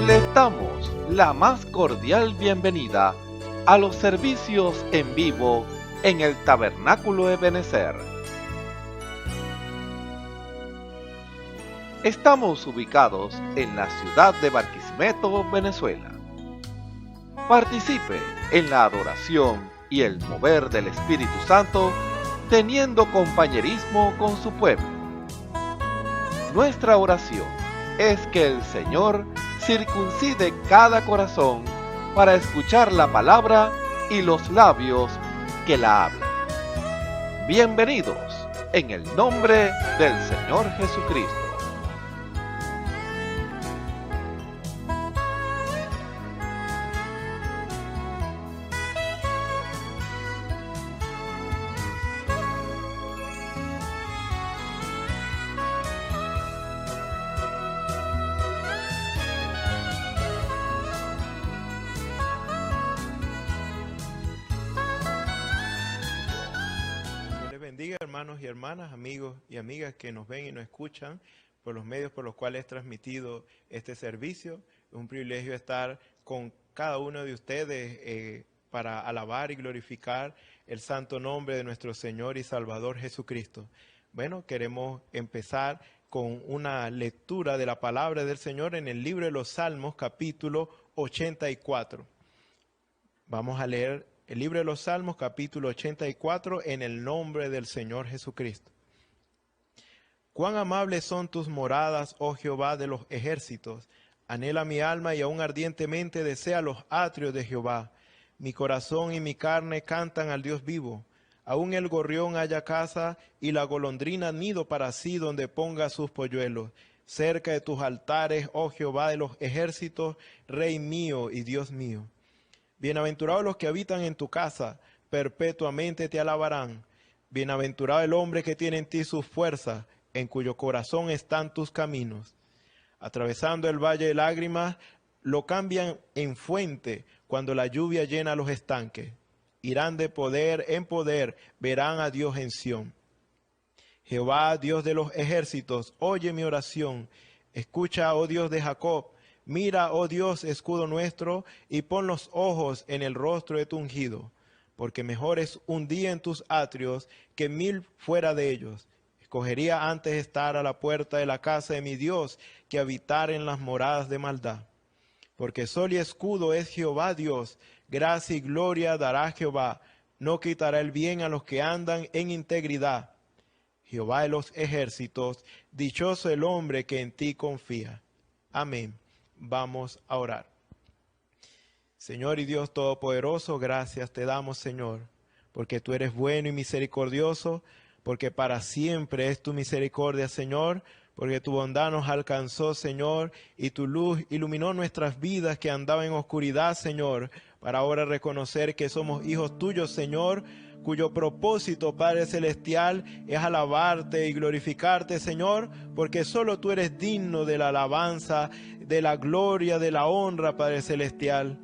Les damos la más cordial bienvenida a los servicios en vivo en el Tabernáculo Ebenezer. Estamos ubicados en la ciudad de Barquisimeto, Venezuela. Participe en la adoración y el mover del Espíritu Santo, teniendo compañerismo con su pueblo. Nuestra oración es que el Señor circuncide cada corazón para escuchar la palabra y los labios que la hablan. Bienvenidos en el nombre del Señor Jesucristo. Bendiga, hermanos y hermanas, amigos y amigas que nos ven y nos escuchan por los medios por los cuales es transmitido este servicio. Es un privilegio estar con cada uno de ustedes para alabar y glorificar el santo nombre de nuestro Señor y Salvador Jesucristo. Bueno, queremos empezar con una lectura de la palabra del Señor en el libro de los Salmos, capítulo 84. Vamos a leer el libro de los Salmos, capítulo 84, en el nombre del Señor Jesucristo. Cuán amables son tus moradas, oh Jehová de los ejércitos. Anhela mi alma y aún ardientemente desea los atrios de Jehová. Mi corazón y mi carne cantan al Dios vivo. Aún el gorrión halla casa y la golondrina nido para sí donde ponga sus polluelos. Cerca de tus altares, oh Jehová de los ejércitos, Rey mío y Dios mío. Bienaventurados los que habitan en tu casa, perpetuamente te alabarán. Bienaventurado el hombre que tiene en ti sus fuerzas, en cuyo corazón están tus caminos. Atravesando el valle de lágrimas, lo cambian en fuente cuando la lluvia llena los estanques. Irán de poder en poder, verán a Dios en Sión. Jehová, Dios de los ejércitos, oye mi oración. Escucha, oh Dios de Jacob. Mira, oh Dios, escudo nuestro, y pon los ojos en el rostro de tu ungido, porque mejor es un día en tus atrios que 1000 fuera de ellos. Escogería antes estar a la puerta de la casa de mi Dios que habitar en las moradas de maldad. Porque sol y escudo es Jehová Dios, gracia y gloria dará Jehová, no quitará el bien a los que andan en integridad. Jehová de los ejércitos, dichoso el hombre que en ti confía. Amén. Vamos a orar. Señor y Dios Todopoderoso, gracias te damos, Señor, porque tú eres bueno y misericordioso, porque para siempre es tu misericordia, Señor, porque tu bondad nos alcanzó, Señor, y tu luz iluminó nuestras vidas que andaban en oscuridad, Señor, para ahora reconocer que somos hijos tuyos, Señor, cuyo propósito, Padre Celestial, es alabarte y glorificarte, Señor, porque solo tú eres digno de la alabanza, de la gloria, de la honra, Padre Celestial.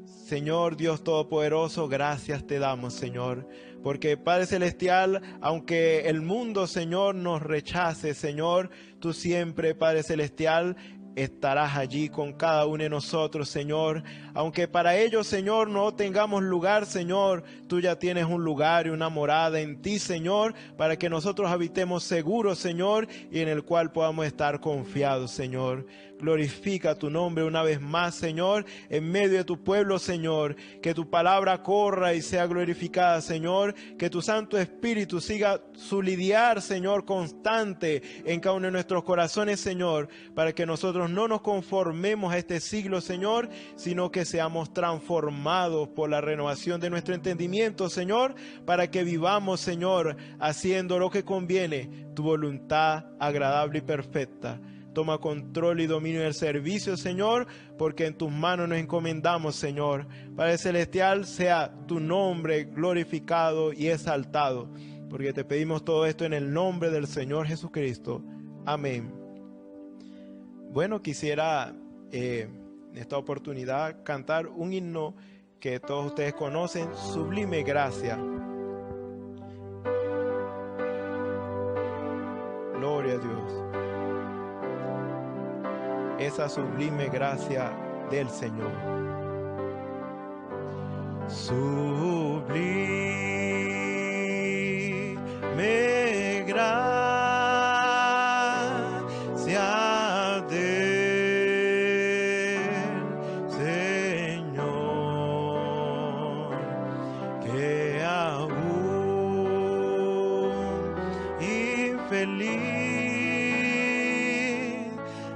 Señor Dios Todopoderoso, gracias te damos, Señor, porque Padre Celestial, aunque el mundo, Señor, nos rechace, Señor, tú siempre, Padre Celestial, estarás allí con cada uno de nosotros, Señor. Aunque para ellos, Señor, no tengamos lugar, Señor, tú ya tienes un lugar y una morada en ti, Señor, para que nosotros habitemos seguros, Señor, y en el cual podamos estar confiados, Señor. Glorifica tu nombre una vez más, Señor, en medio de tu pueblo, Señor. Que tu palabra corra y sea glorificada, Señor. Que tu Santo Espíritu siga su lidiar, Señor, constante en cada uno de nuestros corazones, Señor, para que nosotros no nos conformemos a este siglo, Señor, sino que seamos transformados por la renovación de nuestro entendimiento, Señor, para que vivamos, Señor, haciendo lo que conviene, tu voluntad agradable y perfecta. Toma control y dominio del servicio, Señor, porque en tus manos nos encomendamos, Señor. Padre Celestial, sea tu nombre glorificado y exaltado, porque te pedimos todo esto en el nombre del Señor Jesucristo. Amén. Bueno, quisiera en esta oportunidad cantar un himno que todos ustedes conocen, Sublime Gracia. Gloria a Dios. Esa sublime gracia del Señor. Sublime gracia del Señor, que aún infeliz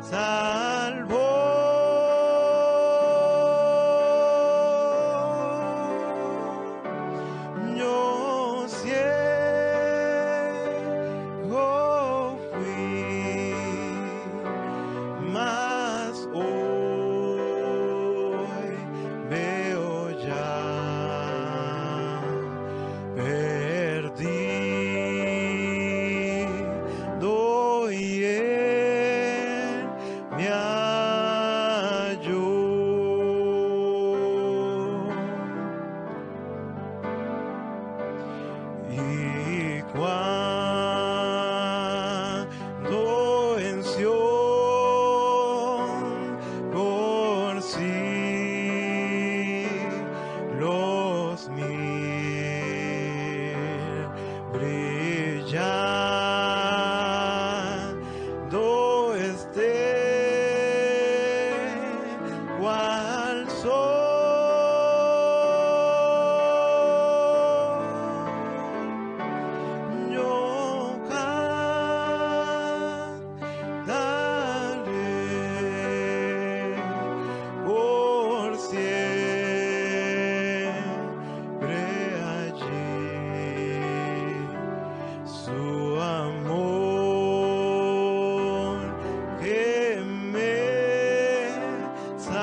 salvó. Yo ciego fui, mas hoy veo ya. Perdido y él me halló. Y cuando en Sión por siglos mil brillando esté cual sol, yo cantaré por siempre allí su amor que me salvó.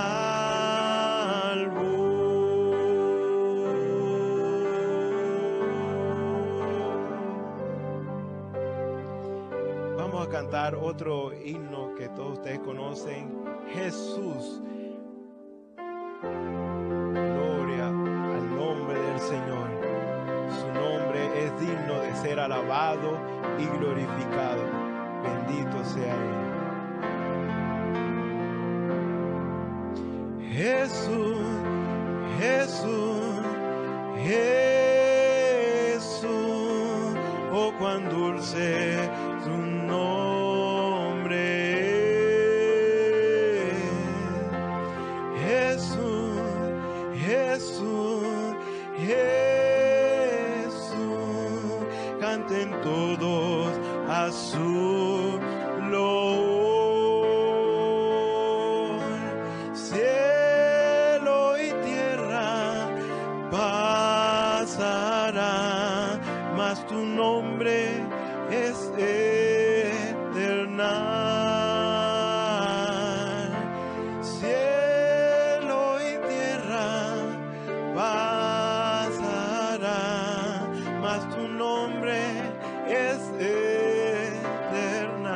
Vamos a cantar otro himno que todos ustedes conocen, Jesús. Gloria al nombre del Señor. Su nombre es digno de ser alabado y glorificado. Bendito sea Él. Jesús, Jesús, Jesús, oh cuán dulce tu nombre es. Jesús, Jesús, Jesús, canten todos a su loor. Cielo y tierra pasará, mas tu nombre es eternal. Cielo y tierra pasará, mas tu nombre es eternal.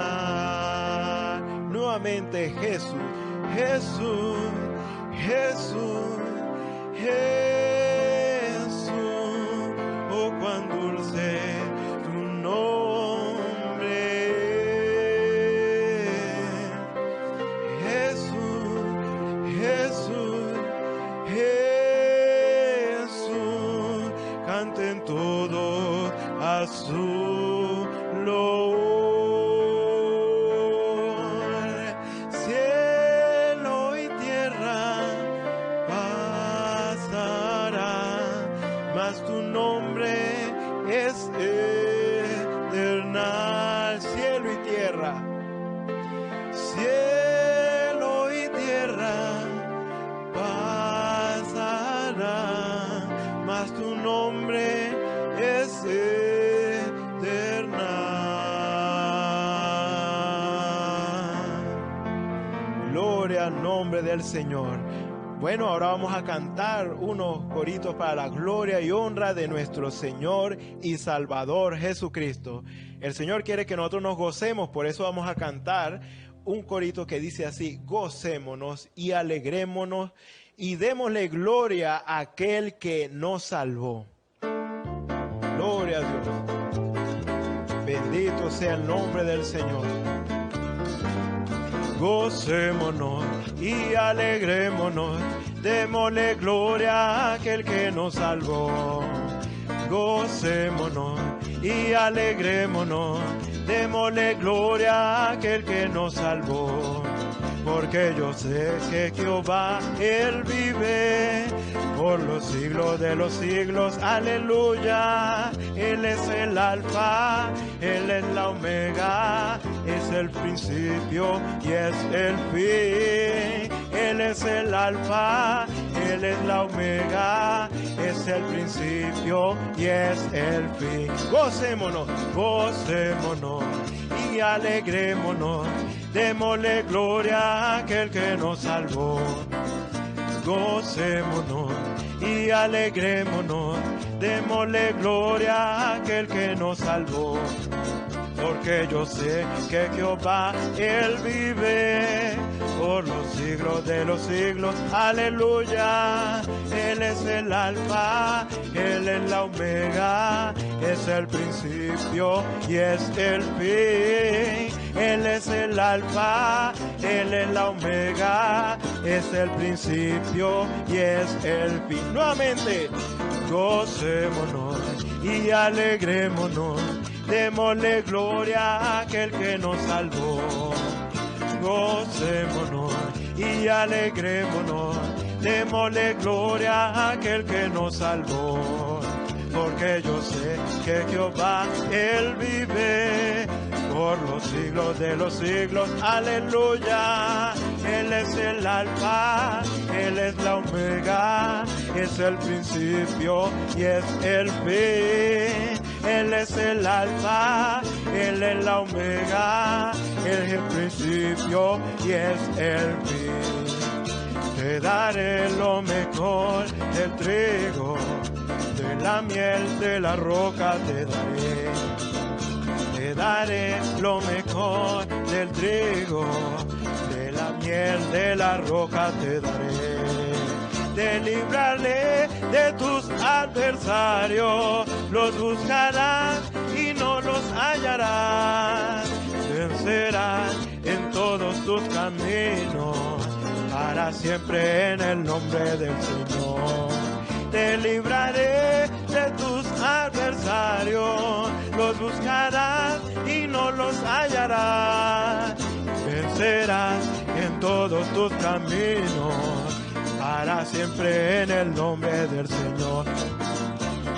Nuevamente Jesús, Jesús, Jesús, Jesús, oh cuán dulce tu nombre es. Jesús, Jesús, Jesús, canten todos a su loor. Cielo y tierra pasará, mas tu nombre es eternal. Cielo y tierra, cielo y tierra pasará, mas tu nombre es eternal. Gloria al nombre del Señor. Bueno, ahora vamos a cantar unos coritos para la gloria y honra de nuestro Señor y Salvador Jesucristo. El Señor quiere que nosotros nos gocemos, por eso vamos a cantar un corito que dice así: gocémonos y alegrémonos y démosle gloria a aquel que nos salvó. Gloria a Dios. Bendito sea el nombre del Señor. Gocémonos y alegrémonos, démosle gloria a aquel que nos salvó. Gocémonos y alegrémonos, démosle gloria a aquel que nos salvó. Porque yo sé que Jehová, Él vive por los siglos de los siglos, aleluya. Él es el alfa, Él es la omega, es el principio y es el fin. Él es el alfa, Él es la omega, es el principio y es el fin. Gocémonos, gocémonos y alegrémonos, démosle gloria a aquel que nos salvó. Gocémonos y alegrémonos, démosle gloria a aquel que nos salvó. Porque yo sé que Jehová, Él vive por los siglos de los siglos, aleluya. Él es el alfa, Él es la omega, es el principio y es el fin. Él es el alfa, Él es la omega, es el principio y es el fin. Nuevamente, gocémonos y alegrémonos, démosle gloria a aquel que nos salvó. Gocémonos y alegrémonos, démosle gloria a aquel que nos salvó. Porque yo sé que Jehová, Él vive por los siglos de los siglos, aleluya. Él es el alfa, Él es la omega, es el principio y es el fin. Él es el alfa, Él es la omega, Él es el principio y es el fin. Te daré lo mejor del trigo, de la miel de la roca te daré. Te daré lo mejor del trigo, de la miel de la roca te daré. Te libraré de tus adversarios, los buscarás y no los hallarás. Vencerás en todos tus caminos, para siempre en el nombre del Señor. Te libraré de tus adversarios, los buscarás y no los hallarás. Vencerás en todos tus caminos, para siempre en el nombre del Señor.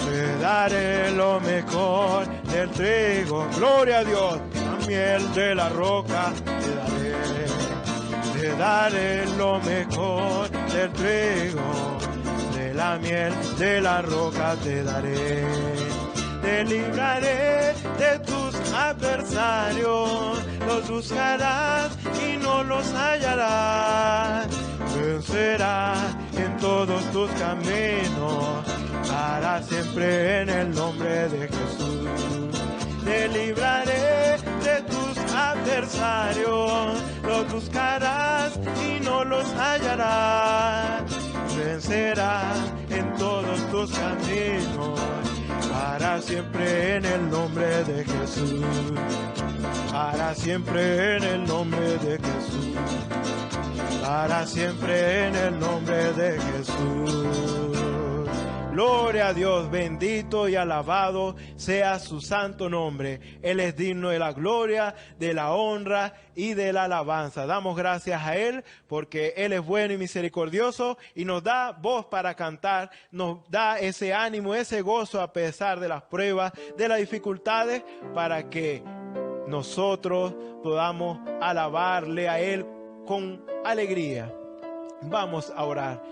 Te daré lo mejor del trigo, gloria a Dios, la miel de la roca te daré. Te daré lo mejor del trigo, de la miel de la roca te daré. Te libraré de tus adversarios, los buscarás y no los hallarás. Vencerás en todos tus caminos, para siempre en el nombre de Jesús. Te libraré de tus adversarios, los buscarás y no los hallarás. Vencerás en todos tus caminos, para siempre en el nombre de Jesús. Para siempre en el nombre de Jesús. Para siempre en el nombre de Jesús. Gloria a Dios, bendito y alabado sea su santo nombre. Él es digno de la gloria, de la honra y de la alabanza. Damos gracias a Él porque Él es bueno y misericordioso y nos da voz para cantar, nos da ese ánimo, ese gozo a pesar de las pruebas, de las dificultades, para que nosotros podamos alabarle a Él con alegría. Vamos a orar.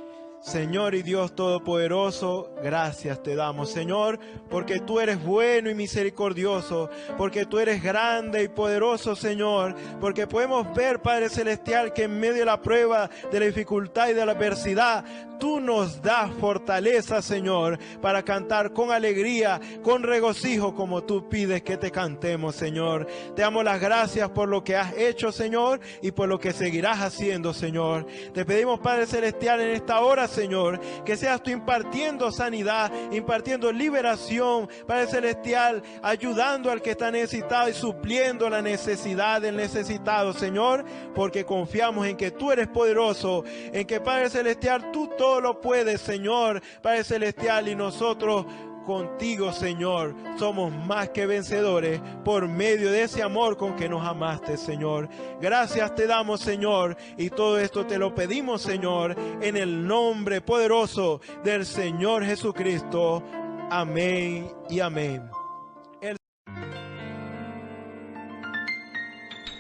Señor y Dios Todopoderoso, gracias te damos, Señor, porque tú eres bueno y misericordioso, porque tú eres grande y poderoso, Señor, porque podemos ver, Padre Celestial, que en medio de la prueba, de la dificultad y de la adversidad, tú nos das fortaleza, Señor, para cantar con alegría, con regocijo, como tú pides que te cantemos, Señor. Te damos las gracias por lo que has hecho, Señor, y por lo que seguirás haciendo, Señor. Te pedimos, Padre Celestial, en esta hora, Señor, que seas tú impartiendo sanidad, impartiendo liberación, Padre Celestial, ayudando al que está necesitado y supliendo la necesidad del necesitado, Señor, porque confiamos en que tú eres poderoso, en que, Padre Celestial, tú todo lo puedes, Señor, Padre Celestial, y nosotros contigo, Señor, somos más que vencedores por medio de ese amor con que nos amaste, Señor. Gracias te damos, Señor, y todo esto te lo pedimos, Señor, en el nombre poderoso del Señor Jesucristo. Amén y amén.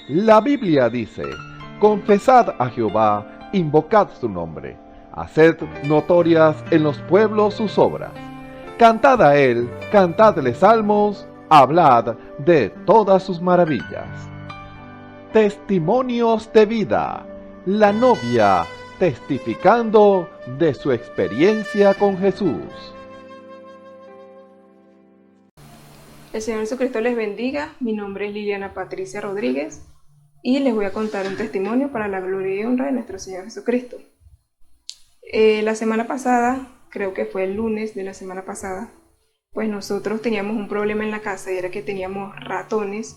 La Biblia dice: confesad a Jehová, invocad su nombre, haced notorias en los pueblos sus obras. Cantad a él, cantadle salmos, hablad de todas sus maravillas. Testimonios de vida. La novia testificando de su experiencia con Jesús. El Señor Jesucristo les bendiga. Mi nombre es Liliana Patricia Rodríguez y les voy a contar un testimonio para la gloria y honra de nuestro Señor Jesucristo. La semana pasada, creo que fue el lunes de la semana pasada, pues nosotros teníamos un problema en la casa y era que teníamos ratones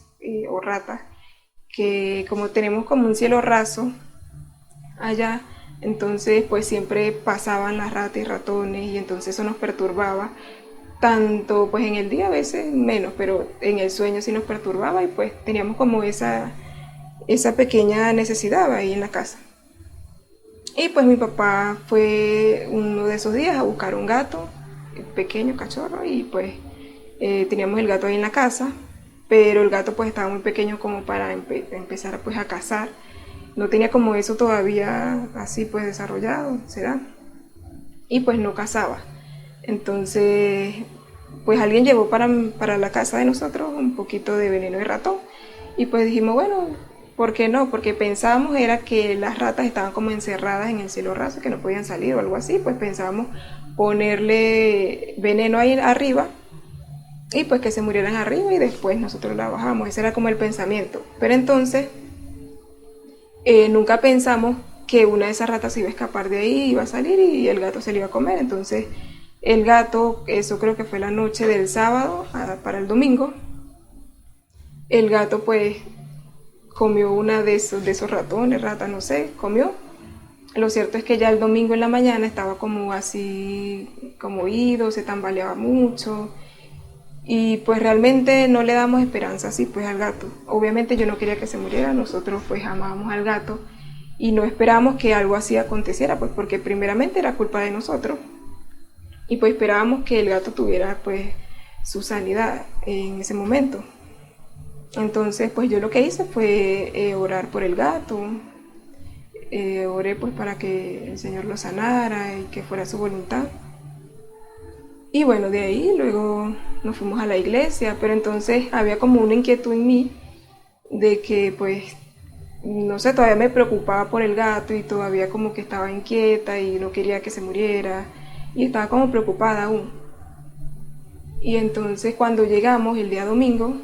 o ratas, que como tenemos como un cielo raso allá, entonces pues siempre pasaban las ratas y ratones y entonces eso nos perturbaba, tanto pues en el día a veces menos, pero en el sueño sí nos perturbaba y pues teníamos como esa pequeña necesidad ahí en la casa. Y pues mi papá fue uno de esos días a buscar un gato, pequeño cachorro, y pues teníamos el gato ahí en la casa, pero el gato pues estaba muy pequeño como para empezar pues a cazar. No tenía como eso todavía así pues desarrollado, ¿será? Y pues no cazaba. Entonces pues alguien llevó para la casa de nosotros un poquito de veneno de ratón. Y pues dijimos, bueno, ¿por qué no? Porque pensábamos era que las ratas estaban como encerradas en el cielo raso, que no podían salir o algo así, pues pensábamos ponerle veneno ahí arriba y pues que se murieran arriba y después nosotros la bajamos. Ese era como el pensamiento. Pero entonces nunca pensamos que una de esas ratas se iba a escapar de ahí, iba a salir y el gato se le iba a comer. Entonces el gato, eso creo que fue la noche del sábado para el domingo, el gato pues comió una de esos ratones, rata, no sé, comió. Lo cierto es que ya el domingo en la mañana estaba como así, como oído, se tambaleaba mucho. Y pues realmente no le damos esperanza así pues al gato. Obviamente yo no quería que se muriera, nosotros pues amábamos al gato y no esperábamos que algo así aconteciera, pues porque primeramente era culpa de nosotros. Y pues esperábamos que el gato tuviera pues su sanidad en ese momento. Entonces pues yo lo que hice fue orar por el gato, oré pues para que el Señor lo sanara y que fuera su voluntad. Y bueno, de ahí luego nos fuimos a la iglesia, pero entonces había como una inquietud en mí de que pues, no sé, todavía me preocupaba por el gato y todavía como que estaba inquieta y no quería que se muriera y estaba como preocupada aún. Y entonces cuando llegamos el día domingo,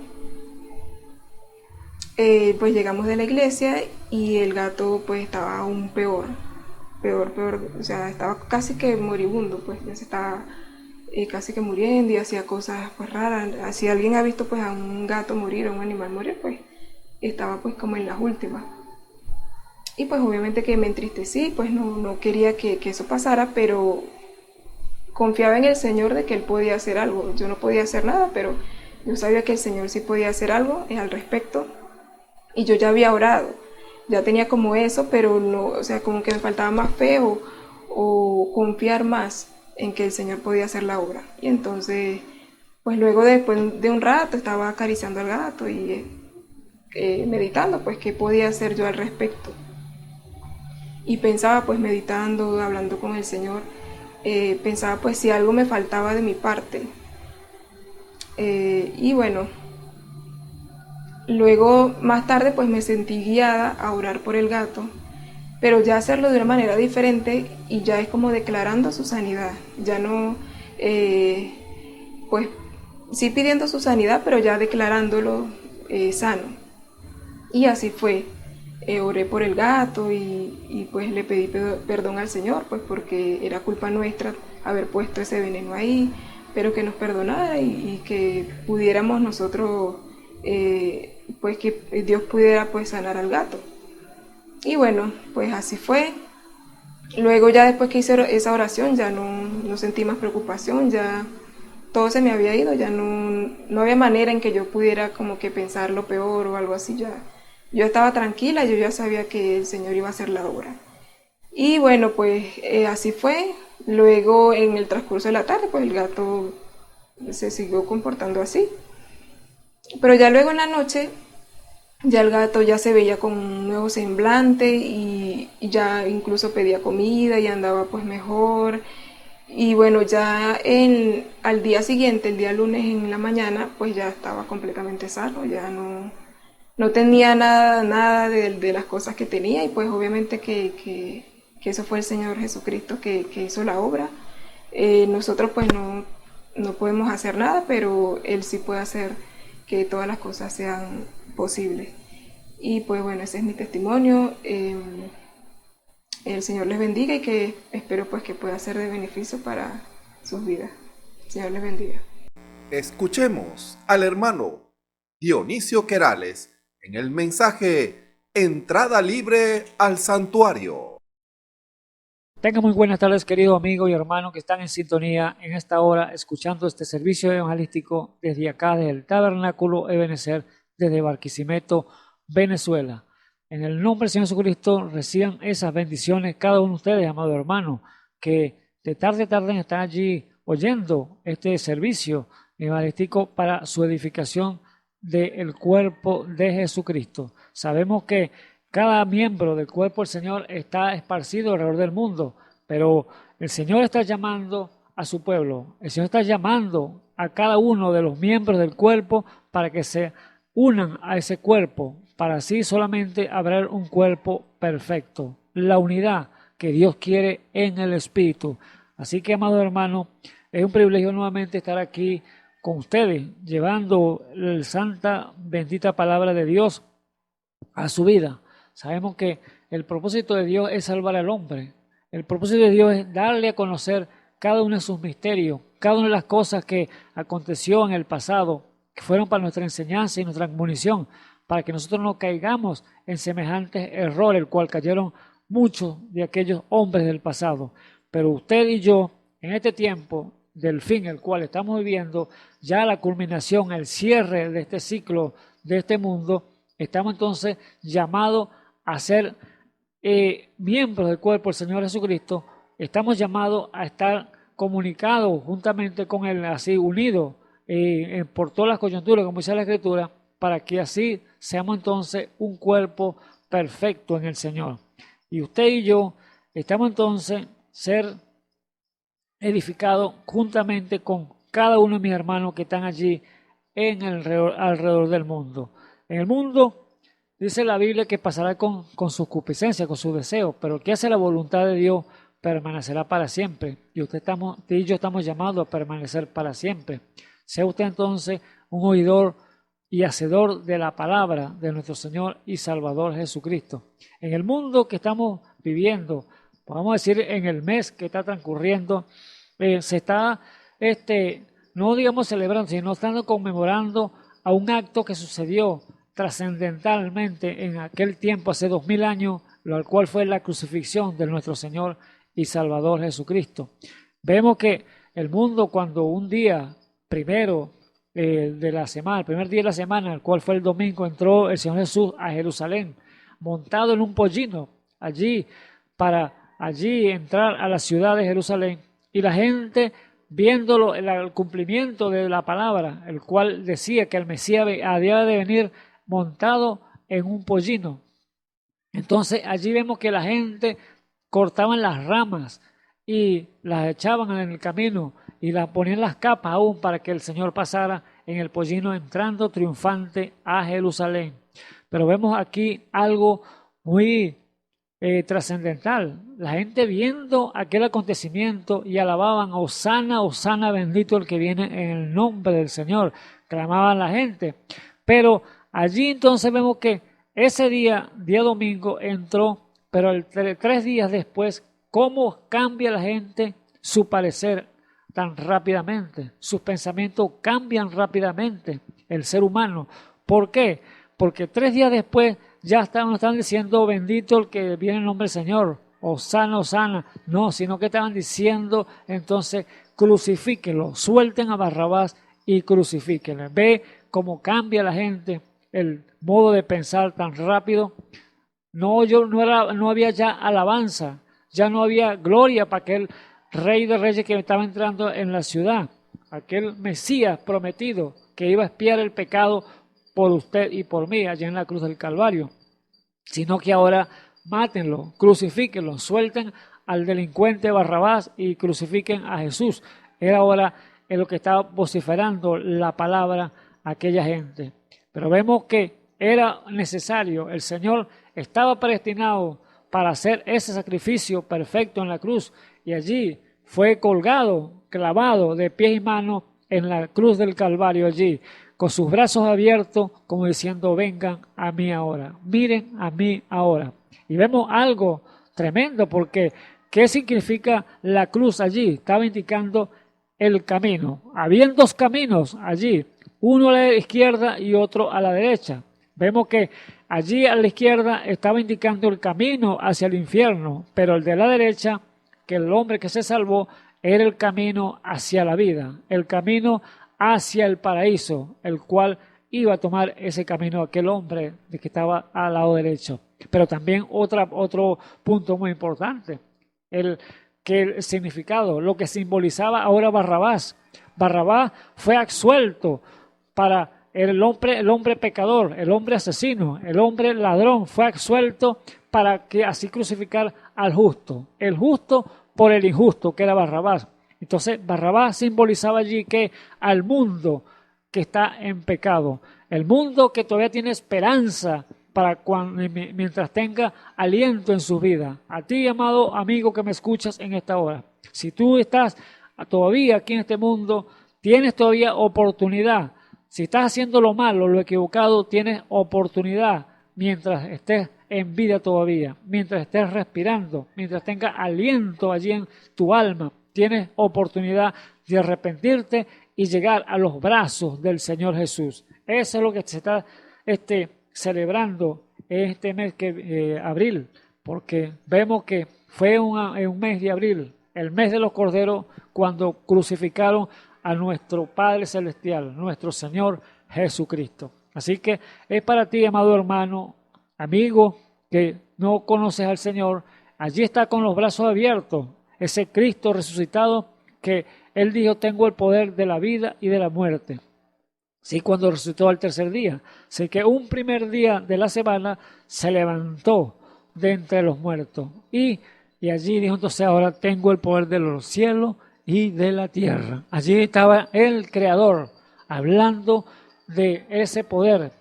pues llegamos de la iglesia y el gato pues estaba aún peor, o sea, estaba casi que moribundo, pues ya se estaba casi que muriendo y hacía cosas pues raras. Si alguien ha visto pues a un gato morir, a un animal morir, pues estaba pues como en las últimas. Y pues obviamente que me entristecí, pues no quería que eso pasara, pero confiaba en el Señor de que Él podía hacer algo. Yo no podía hacer nada, pero yo sabía que el Señor sí podía hacer algo al respecto. Y yo ya había orado, ya tenía como eso, pero no, o sea, como que me faltaba más fe o confiar más en que el Señor podía hacer la obra. Y entonces, pues luego después de un rato estaba acariciando al gato y meditando, pues qué podía hacer yo al respecto. Y pensaba, pues meditando, hablando con el Señor, pensaba pues si algo me faltaba de mi parte. Y bueno, luego más tarde pues me sentí guiada a orar por el gato, pero ya hacerlo de una manera diferente y ya es como declarando su sanidad, ya no, pues sí pidiendo su sanidad, pero ya declarándolo sano. Y así fue. oré por el gato y pues le pedí perdón al Señor, pues porque era culpa nuestra haber puesto ese veneno ahí, pero que nos perdonara y que pudiéramos nosotros, pues que Dios pudiera pues sanar al gato. Y bueno, pues así fue. Luego ya después que hice esa oración ya no sentí más preocupación, ya todo se me había ido, ya no había manera en que yo pudiera como que pensar lo peor o algo así, ya yo estaba tranquila, yo ya sabía que el Señor iba a hacer la obra. Y bueno, pues así fue. Luego en el transcurso de la tarde, pues el gato se siguió comportando así. Pero ya luego en la noche, ya el gato ya se veía con un nuevo semblante y ya incluso pedía comida y andaba pues mejor. Y bueno, ya al día siguiente, el día lunes en la mañana, pues ya estaba completamente sano, ya no tenía nada de las cosas que tenía y pues obviamente que eso fue el Señor Jesucristo que hizo la obra. Nosotros pues no podemos hacer nada, pero Él sí puede hacer que todas las cosas sean posibles. Y pues bueno, ese es mi testimonio. El Señor les bendiga y que espero pues que pueda ser de beneficio para sus vidas. El Señor les bendiga. Escuchemos al hermano Dionisio Querales en el mensaje Entrada libre al santuario. Tengan muy buenas tardes, queridos amigos y hermanos que están en sintonía en esta hora, escuchando este servicio evangelístico desde acá, desde el Tabernáculo Ebenezer, desde Barquisimeto, Venezuela. En el nombre del Señor Jesucristo, reciban esas bendiciones cada uno de ustedes, amados hermanos, que de tarde a tarde están allí oyendo este servicio evangelístico para su edificación del cuerpo de Jesucristo. Sabemos que cada miembro del cuerpo del Señor está esparcido alrededor del mundo, pero el Señor está llamando a su pueblo. El Señor está llamando a cada uno de los miembros del cuerpo para que se unan a ese cuerpo, para así solamente haber un cuerpo perfecto. La unidad que Dios quiere en el Espíritu. Así que, amados hermanos, es un privilegio nuevamente estar aquí con ustedes, llevando la santa, bendita palabra de Dios a su vida. Sabemos que el propósito de Dios es salvar al hombre. El propósito de Dios es darle a conocer cada uno de sus misterios, cada una de las cosas que aconteció en el pasado, que fueron para nuestra enseñanza y nuestra admonición, para que nosotros no caigamos en semejantes errores, el cual cayeron muchos de aquellos hombres del pasado. Pero usted y yo, en este tiempo del fin, el cual estamos viviendo, ya la culminación, el cierre de este ciclo, de este mundo, estamos entonces llamados a ser miembros del cuerpo del Señor Jesucristo. Estamos llamados a estar comunicados juntamente con Él, así unidos por todas las coyunturas, como dice la Escritura, para que así seamos entonces un cuerpo perfecto en el Señor. Y usted y yo estamos entonces ser edificados juntamente con cada uno de mis hermanos que están allí en alrededor del mundo. En el mundo dice la Biblia que pasará con sus concupiscencias, con sus deseos, pero el que hace la voluntad de Dios permanecerá para siempre. Y usted y yo estamos llamados a permanecer para siempre. Sea usted entonces un oidor y hacedor de la palabra de nuestro Señor y Salvador Jesucristo. En el mundo que estamos viviendo, podemos decir en el mes que está transcurriendo, se está, no digamos celebrando, sino estando conmemorando a un acto que sucedió trascendentalmente en aquel tiempo, hace 2000 años, lo cual fue la crucifixión de nuestro Señor y Salvador Jesucristo. Vemos que el mundo, cuando un día primero de la semana, el primer día de la semana, el cual fue el domingo, entró el Señor Jesús a Jerusalén, montado en un pollino, para entrar a la ciudad de Jerusalén, y la gente viéndolo, el cumplimiento de la palabra, el cual decía que el Mesías había de venir montado en un pollino. Entonces allí vemos que la gente cortaban las ramas y las echaban en el camino y las ponían las capas aún para que el Señor pasara en el pollino entrando triunfante a Jerusalén. Pero vemos aquí algo muy trascendental. La gente viendo aquel acontecimiento y alababan: Hosana, Hosana, bendito el que viene en el nombre del Señor. Clamaban la gente. Pero allí entonces vemos que ese día domingo, entró, pero 3 días después, ¿cómo cambia la gente su parecer tan rápidamente? Sus pensamientos cambian rápidamente, el ser humano. ¿Por qué? Porque 3 días después ya están diciendo bendito el que viene en nombre del Señor, Hosana, Hosana. No, sino que estaban diciendo entonces crucifíquenlo, suelten a Barrabás y crucifíquenlo. Ve cómo cambia la gente, el modo de pensar tan rápido. No había ya alabanza, ya no había gloria para aquel rey de reyes que estaba entrando en la ciudad, aquel Mesías prometido que iba a expiar el pecado por usted y por mí allá en la cruz del Calvario, sino que ahora mátenlo, crucifíquenlo, suelten al delincuente Barrabás y crucifiquen a Jesús. Era ahora en lo que estaba vociferando la palabra a aquella gente. Pero vemos que era necesario, el Señor estaba predestinado para hacer ese sacrificio perfecto en la cruz, y allí fue colgado, clavado de pies y manos en la cruz del Calvario, allí con sus brazos abiertos, como diciendo, vengan a mí ahora, miren a mí ahora. Y vemos algo tremendo, porque ¿qué significa la cruz allí? Estaba indicando el camino. Habían 2 caminos allí, uno a la izquierda y otro a la derecha. Vemos que allí a la izquierda estaba indicando el camino hacia el infierno, pero el de la derecha, que el hombre que se salvó, era el camino hacia la vida, el camino hacia el paraíso, el cual iba a tomar ese camino aquel hombre de que estaba al lado derecho. Pero también otro punto muy importante, el significado, lo que simbolizaba ahora Barrabás. Barrabás fue absuelto para el hombre pecador, el hombre asesino, el hombre ladrón, fue absuelto para que así crucificar al justo, el justo por el injusto, que era Barrabás. Entonces Barrabás simbolizaba allí que al mundo que está en pecado, el mundo que todavía tiene esperanza para mientras tenga aliento en su vida. A ti, amado amigo que me escuchas en esta hora, si tú estás todavía aquí en este mundo, tienes todavía oportunidad. Si estás haciendo lo malo, lo equivocado, tienes oportunidad mientras estés en vida todavía, mientras estés respirando, mientras tengas aliento allí en tu alma, tienes oportunidad de arrepentirte y llegar a los brazos del Señor Jesús. Eso es lo que se está celebrando en este mes abril, porque vemos que fue un mes de abril, el mes de los corderos, cuando crucificaron a nuestro Padre Celestial, nuestro Señor Jesucristo. Así que es para ti, amado hermano, amigo, que no conoces al Señor, allí está con los brazos abiertos, ese Cristo resucitado que Él dijo, tengo el poder de la vida y de la muerte. Sí, cuando resucitó al 3er día. Así que un primer día de la semana se levantó de entre los muertos. Y allí dijo, entonces ahora tengo el poder de los cielos y de la tierra. Allí estaba el Creador hablando de ese poder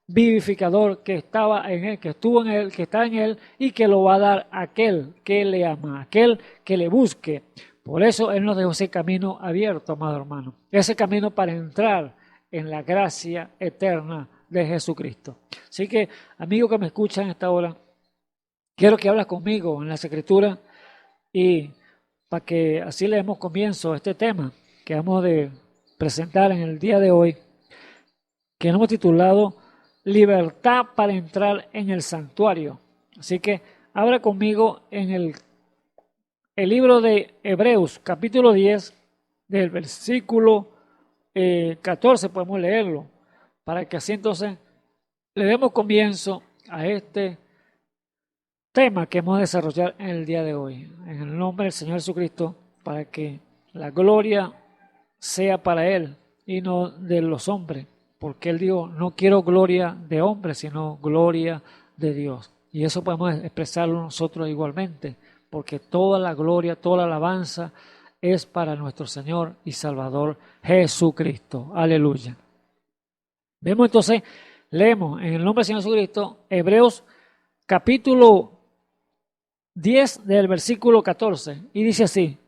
vivificador que estaba en él, que estuvo en él, que está en él y que lo va a dar a aquel que le ama, aquel que le busque. Por eso Él nos dejó ese camino abierto, amado hermano. Ese camino para entrar en la gracia eterna de Jesucristo. Así que, amigo que me escucha en esta hora, quiero que hables conmigo en las Escrituras y para que así le demos comienzo a este tema que vamos de presentar en el día de hoy, que hemos titulado Libertad para entrar en el santuario. Así que abra conmigo en el libro de Hebreos, capítulo 10, del versículo 14, podemos leerlo, para que así entonces le demos comienzo a este tema que hemos de desarrollar en el día de hoy. En el nombre del Señor Jesucristo, para que la gloria sea para Él y no de los hombres, porque Él dijo, no quiero gloria de hombres, sino gloria de Dios. Y eso podemos expresarlo nosotros igualmente, porque toda la gloria, toda la alabanza es para nuestro Señor y Salvador Jesucristo. Aleluya. Vemos entonces, leemos en el nombre del Señor Jesucristo, Hebreos capítulo 10 del versículo 14, y dice así: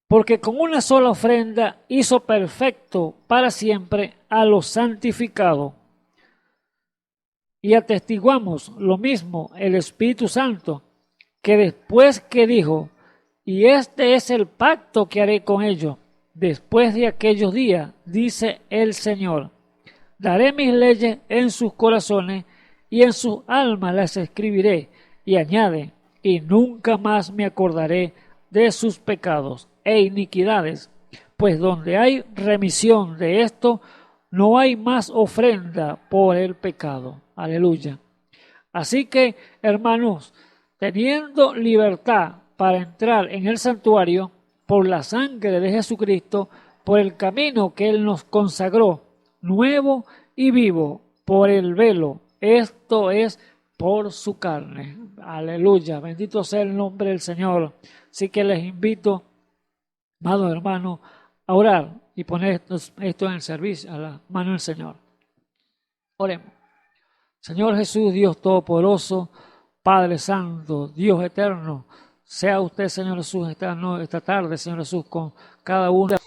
porque con una sola ofrenda hizo perfecto para siempre a los santificados, Y atestiguamos lo mismo el Espíritu Santo, que después que dijo, y este es el pacto que haré con ellos, después de aquellos días, dice el Señor, daré mis leyes en sus corazones y en sus almas las escribiré. Y añade, y nunca más me acordaré de sus pecados e iniquidades, pues donde hay remisión de esto, no hay más ofrenda por el pecado. Aleluya. Así que, hermanos, teniendo libertad para entrar en el santuario por la sangre de Jesucristo, por el camino que Él nos consagró, nuevo y vivo, por el velo, esto es por su carne. Aleluya, bendito sea el nombre del Señor. Así que les invito, amados hermanos, a orar y poner esto en el servicio, a la mano del Señor. Oremos. Señor Jesús, Dios Todopoderoso, Padre Santo, Dios Eterno, sea usted, Señor Jesús, esta tarde, Señor Jesús, con cada uno de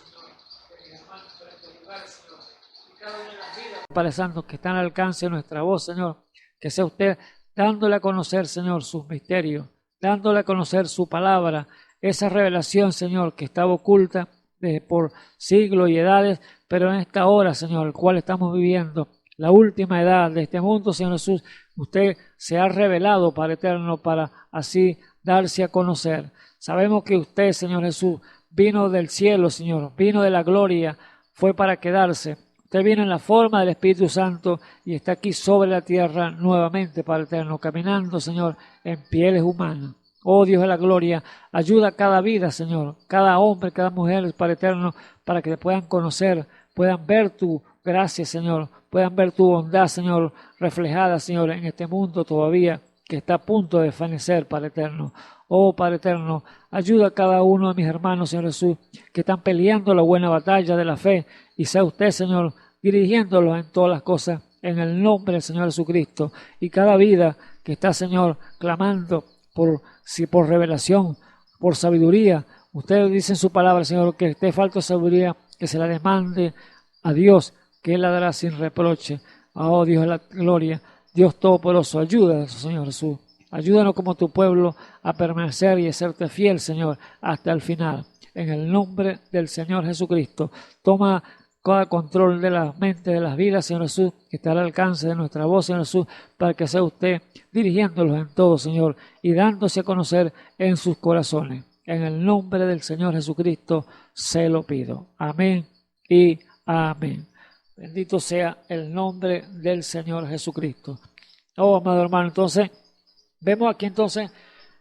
Padre Santo que están al alcance de nuestra voz, Señor, que sea usted dándole a conocer, Señor, sus misterios, dándole a conocer su palabra, esa revelación, Señor, que estaba oculta desde por siglos y edades, pero en esta hora, Señor, el cual estamos viviendo, la última edad de este mundo, Señor Jesús, usted se ha revelado, Padre Eterno, para así darse a conocer. Sabemos que usted, Señor Jesús, vino del cielo, Señor, vino de la gloria, fue para quedarse. Usted vino en la forma del Espíritu Santo y está aquí sobre la tierra nuevamente, Padre Eterno, caminando, Señor, en pieles humanas. Oh Dios de la gloria, ayuda a cada vida, Señor, cada hombre, cada mujer, Padre Eterno, para que te puedan conocer, puedan ver tu gracia, Señor, puedan ver tu bondad, Señor, reflejada, Señor, en este mundo todavía que está a punto de desvanecer, Padre Eterno. Oh Padre Eterno, ayuda a cada uno de mis hermanos, Señor Jesús, que están peleando la buena batalla de la fe, y sea usted, Señor, dirigiéndolos en todas las cosas, en el nombre del Señor Jesucristo. Y cada vida que está, Señor, clamando por revelación, por sabiduría, usted dice en su palabra, Señor, que esté falta de sabiduría, que se la demande a Dios, que Él la dará sin reproche. Oh Dios de la gloria, Dios Todopoderoso, ayuda, Señor Jesús. Ayúdanos como tu pueblo a permanecer y a serte fiel, Señor, hasta el final. En el nombre del Señor Jesucristo, toma cada control de la mente, de las vidas, Señor Jesús, que está al alcance de nuestra voz, Señor Jesús, para que sea usted dirigiéndolos en todo, Señor, y dándose a conocer en sus corazones. En el nombre del Señor Jesucristo se lo pido. Amén y amén. Bendito sea el nombre del Señor Jesucristo. Oh, amado hermano, entonces, vemos aquí entonces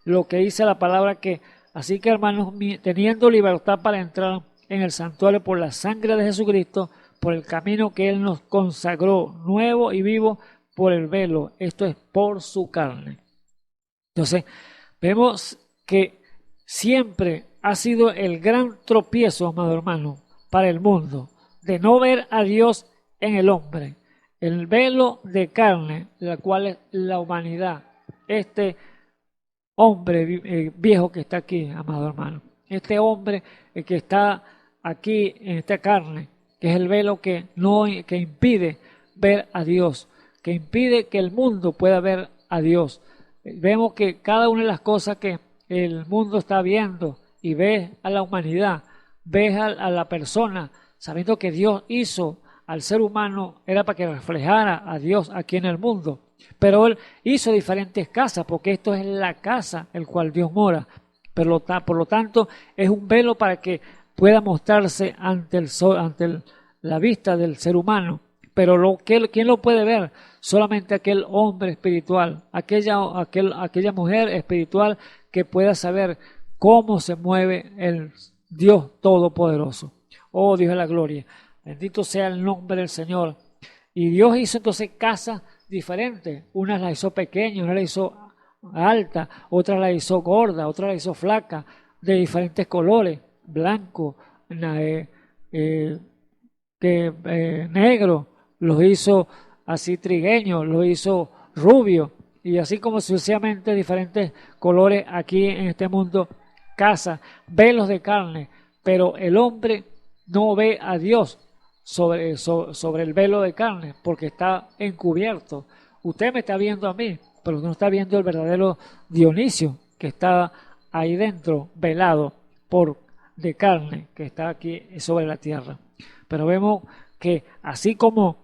lo que dice la palabra que, así que hermanos, teniendo libertad para entrar en el santuario por la sangre de Jesucristo, por el camino que Él nos consagró, nuevo y vivo, por el velo, esto es por su carne. Entonces, vemos que siempre ha sido el gran tropiezo, amado hermano, para el mundo, de no ver a Dios en el hombre. El velo de carne, la cual es la humanidad, este hombre viejo que está aquí, amado hermano, este hombre que está aquí en esta carne, que es el velo que impide ver a Dios, que impide que el mundo pueda ver a Dios. Vemos que cada una de las cosas que el mundo está viendo y ve a la humanidad, ve a la persona, sabiendo que Dios hizo al ser humano, era para que reflejara a Dios aquí en el mundo. Pero Él hizo diferentes casas, porque esto es la casa en la cual Dios mora. Pero por lo tanto, es un velo para que pueda mostrarse ante el sol, ante la vista del ser humano. Pero ¿quién lo puede ver? Solamente aquel hombre espiritual, aquella mujer espiritual que pueda saber cómo se mueve el Dios Todopoderoso. Oh Dios de la gloria, bendito sea el nombre del Señor. Y Dios hizo entonces casas diferentes. Unas las hizo pequeñas, unas las hizo alta, otras las hizo gorda, otras las hizo flaca, de diferentes colores, blanco, negro, los hizo así trigueños, los hizo rubio, y así como sucesivamente diferentes colores aquí en este mundo, casas, velos de carne, pero el hombre no ve a Dios sobre el velo de carne porque está encubierto. usted me está viendo a mí, pero no está viendo el verdadero Dionisio que está ahí dentro, velado de carne, que está aquí sobre la tierra. Pero vemos que así como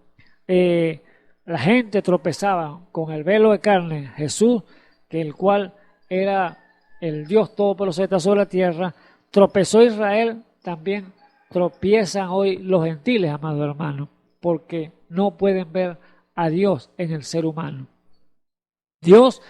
la gente tropezaba con el velo de carne, Jesús, que el cual era el Dios Todopoderoso que está sobre la tierra, tropezó Israel, también tropiezan hoy los gentiles, amados hermanos, porque no pueden ver a Dios en el ser humano. Dios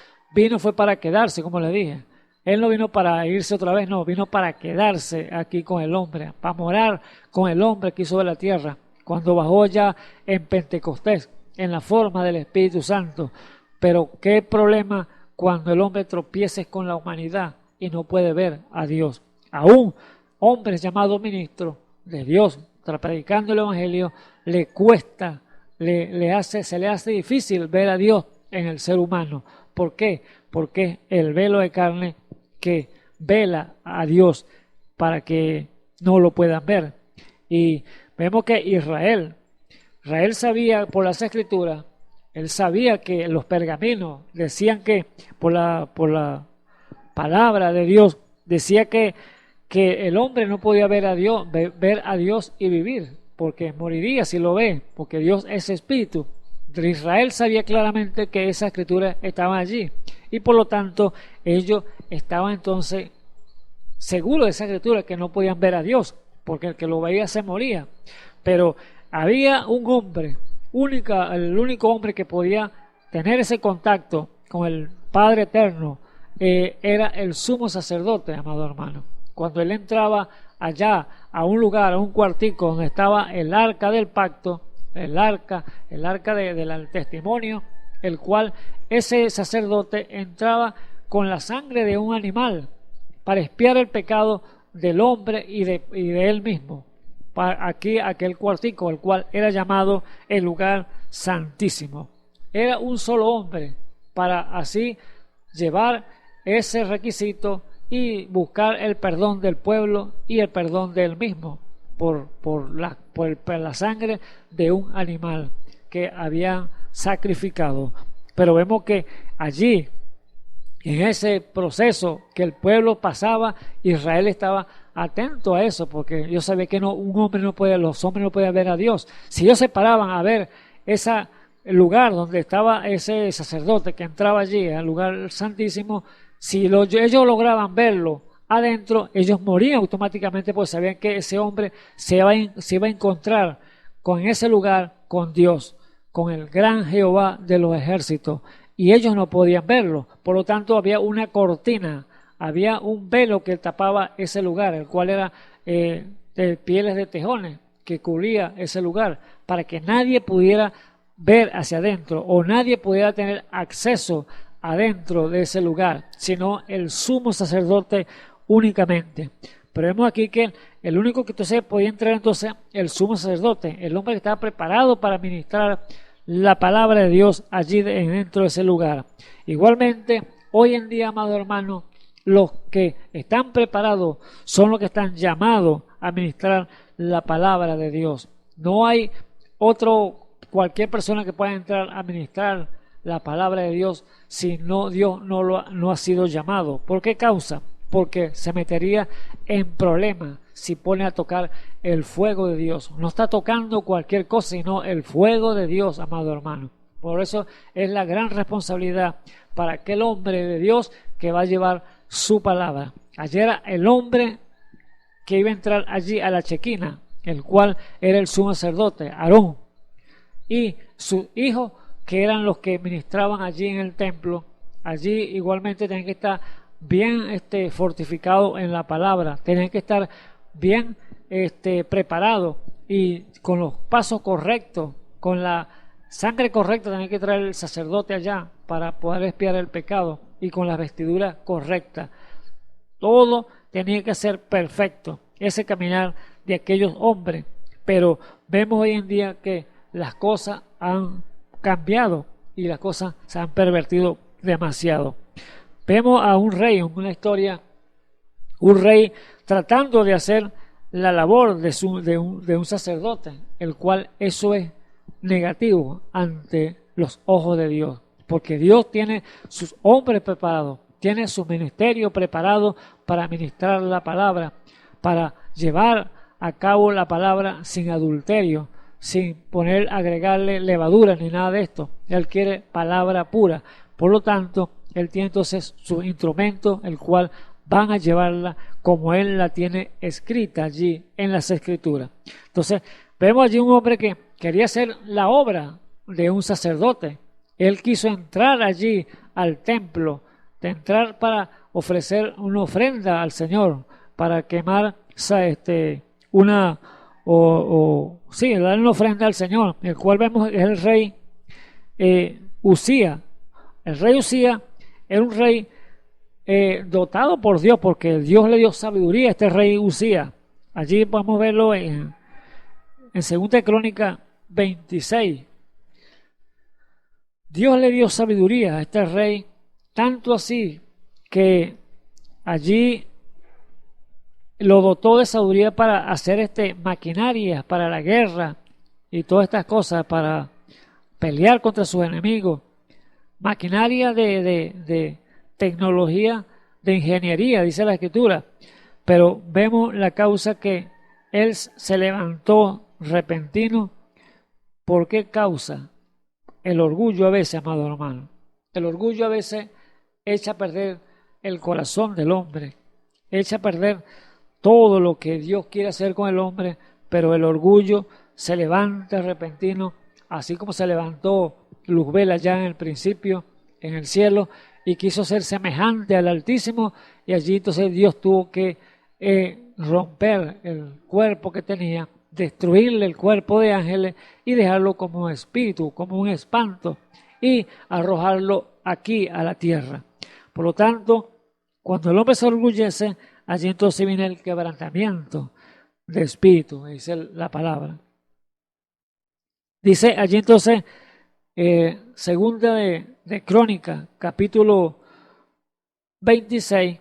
fue para quedarse, como le dije. Él no vino para irse otra vez, no, vino para quedarse aquí con el hombre, para morar con el hombre aquí sobre la tierra, cuando bajó ya en Pentecostés, en la forma del Espíritu Santo. Pero qué problema cuando el hombre tropiece con la humanidad y no puede ver a Dios. Aún hombres llamados ministros de Dios, predicando el Evangelio, le cuesta, se le hace difícil ver a Dios en el ser humano. ¿Por qué? Porque el velo de carne que vela a Dios para que no lo puedan ver. Y vemos que Israel sabía por las escrituras, él sabía que los pergaminos decían que por la palabra de Dios decía que el hombre no podía ver a Dios y vivir, porque moriría si lo ve, porque Dios es espíritu. Israel sabía claramente que esas escrituras estaban allí y por lo tanto ellos estaban entonces seguros de esa escritura, que no podían ver a Dios, porque el que lo veía se moría. Pero había un hombre, el único hombre que podía tener ese contacto con el Padre Eterno, era el sumo sacerdote, amado hermano. Cuando él entraba allá a un lugar, a un cuartico donde estaba el arca del pacto, el arca del testimonio, el cual ese sacerdote entraba con la sangre de un animal para expiar el pecado del hombre y de él mismo. Aquel cuartico, el cual era llamado el lugar santísimo. Era un solo hombre para así llevar ese requisito y buscar el perdón del pueblo y el perdón de él mismo por la sangre de un animal que habían sacrificado. Pero vemos que allí, en ese proceso que el pueblo pasaba, Israel estaba atento a eso, porque ellos sabían que los hombres no podían ver a Dios. Si ellos se paraban a ver ese lugar donde estaba ese sacerdote que entraba allí, al lugar santísimo, si ellos lograban verlo adentro, ellos morían automáticamente, porque sabían que ese hombre se iba a encontrar con ese lugar, con Dios, con el gran Jehová de los ejércitos, y ellos no podían verlo. Por lo tanto, había una cortina, había un velo que tapaba ese lugar, el cual era de pieles de tejones, que cubría ese lugar, para que nadie pudiera ver hacia adentro, o nadie pudiera tener acceso adentro de ese lugar, sino el sumo sacerdote únicamente. Pero vemos aquí que el único que entonces podía entrar entonces el sumo sacerdote, el hombre que estaba preparado para ministrar la palabra de Dios allí dentro de ese lugar. Igualmente, hoy en día, amado hermano, los que están preparados son los que están llamados a ministrar la palabra de Dios. No hay cualquier persona que pueda entrar a ministrar la palabra de Dios si Dios no ha sido llamado. ¿Por qué causa? Porque se metería en problemas si pone a tocar el fuego de Dios. No está tocando cualquier cosa, sino el fuego de Dios, amado hermano. Por eso es la gran responsabilidad para aquel hombre de Dios que va a llevar su palabra. Allí era el hombre que iba a entrar allí a la Chequina, el cual era el sumo sacerdote, Aarón, y sus hijos, que eran los que ministraban allí en el templo. Allí igualmente tenían que estar bien fortificados en la palabra, tenían que estar bien preparados y con los pasos correctos, con la sangre correcta. Tenían que traer el sacerdote allá para poder expiar el pecado, y con las vestiduras correctas. Todo tenía que ser perfecto, ese caminar de aquellos hombres. Pero vemos hoy en día que las cosas han cambiado y las cosas se han pervertido demasiado. Vemos a un rey, en una historia, un rey tratando de hacer la labor de un sacerdote, el cual eso es negativo ante los ojos de Dios, porque Dios tiene sus hombres preparados, tiene su ministerio preparado para ministrar la palabra, para llevar a cabo la palabra sin adulterio, sin agregarle levadura ni nada de esto. Él quiere palabra pura. Por lo tanto, Él tiene entonces su instrumento, el cual van a llevarla como Él la tiene escrita allí en las Escrituras. Entonces, vemos allí un hombre que quería hacer la obra de un sacerdote. Él quiso entrar allí al templo, de entrar para ofrecer una ofrenda al Señor, para quemar dar una ofrenda al Señor, el cual vemos es el rey Usía. El rey Usía era un rey dotado por Dios, porque Dios le dio sabiduría a este rey Usía. Allí podemos verlo en 2 Crónicas 26. Dios le dio sabiduría a este rey, tanto así que allí lo dotó de sabiduría para hacer maquinarias para la guerra y todas estas cosas, para pelear contra sus enemigos. Maquinaria de tecnología, de ingeniería, dice la Escritura. Pero vemos la causa que él se levantó repentino. ¿Por qué causa? El orgullo a veces, amado hermano. El orgullo a veces echa a perder el corazón del hombre, echa a perder todo lo que Dios quiere hacer con el hombre, pero el orgullo se levanta repentino, así como se levantó Luzbel allá en el principio, en el cielo, y quiso ser semejante al Altísimo, y allí entonces Dios tuvo que romper el cuerpo que tenía, destruirle el cuerpo de ángeles y dejarlo como un espíritu, como un espanto, y arrojarlo aquí a la tierra. Por lo tanto, cuando el hombre se orgullece, allí entonces viene el quebrantamiento de espíritu, dice la palabra. Dice allí entonces, segunda de Crónica, capítulo 26,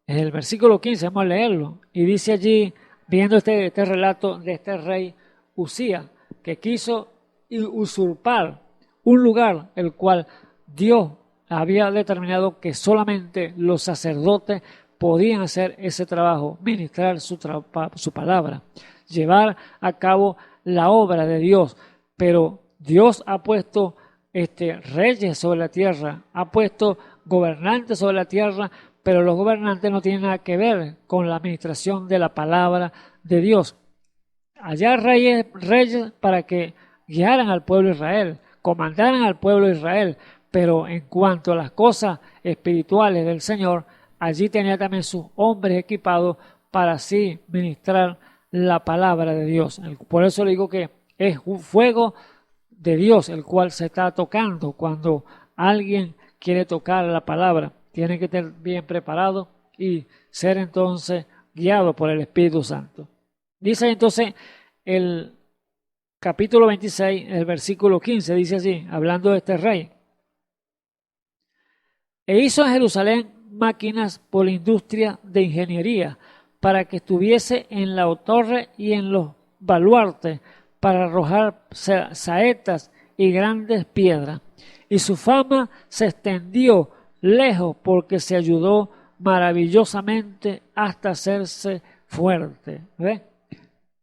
en el versículo 15, vamos a leerlo, y dice allí, viendo este relato de este rey Usía, que quiso usurpar un lugar el cual Dios había determinado que solamente los sacerdotes podían hacer ese trabajo, ministrar su palabra, llevar a cabo la obra de Dios. Pero Dios ha puesto reyes sobre la tierra, ha puesto gobernantes sobre la tierra, pero los gobernantes no tienen nada que ver con la administración de la palabra de Dios. Allá reyes para que guiaran al pueblo de Israel, comandaran al pueblo de Israel, pero en cuanto a las cosas espirituales del Señor, allí tenía también sus hombres equipados para así ministrar la palabra de Dios. Por eso le digo que es un fuego de Dios el cual se está tocando cuando alguien quiere tocar la palabra. Tiene que estar bien preparado y ser entonces guiado por el Espíritu Santo. Dice entonces el capítulo 26, el versículo 15, dice así, hablando de este rey. E hizo en Jerusalén máquinas por la industria de ingeniería, para que estuviese en la torre y en los baluartes, para arrojar saetas y grandes piedras. Y su fama se extendió lejos, porque se ayudó maravillosamente hasta hacerse fuerte. ¿Ve?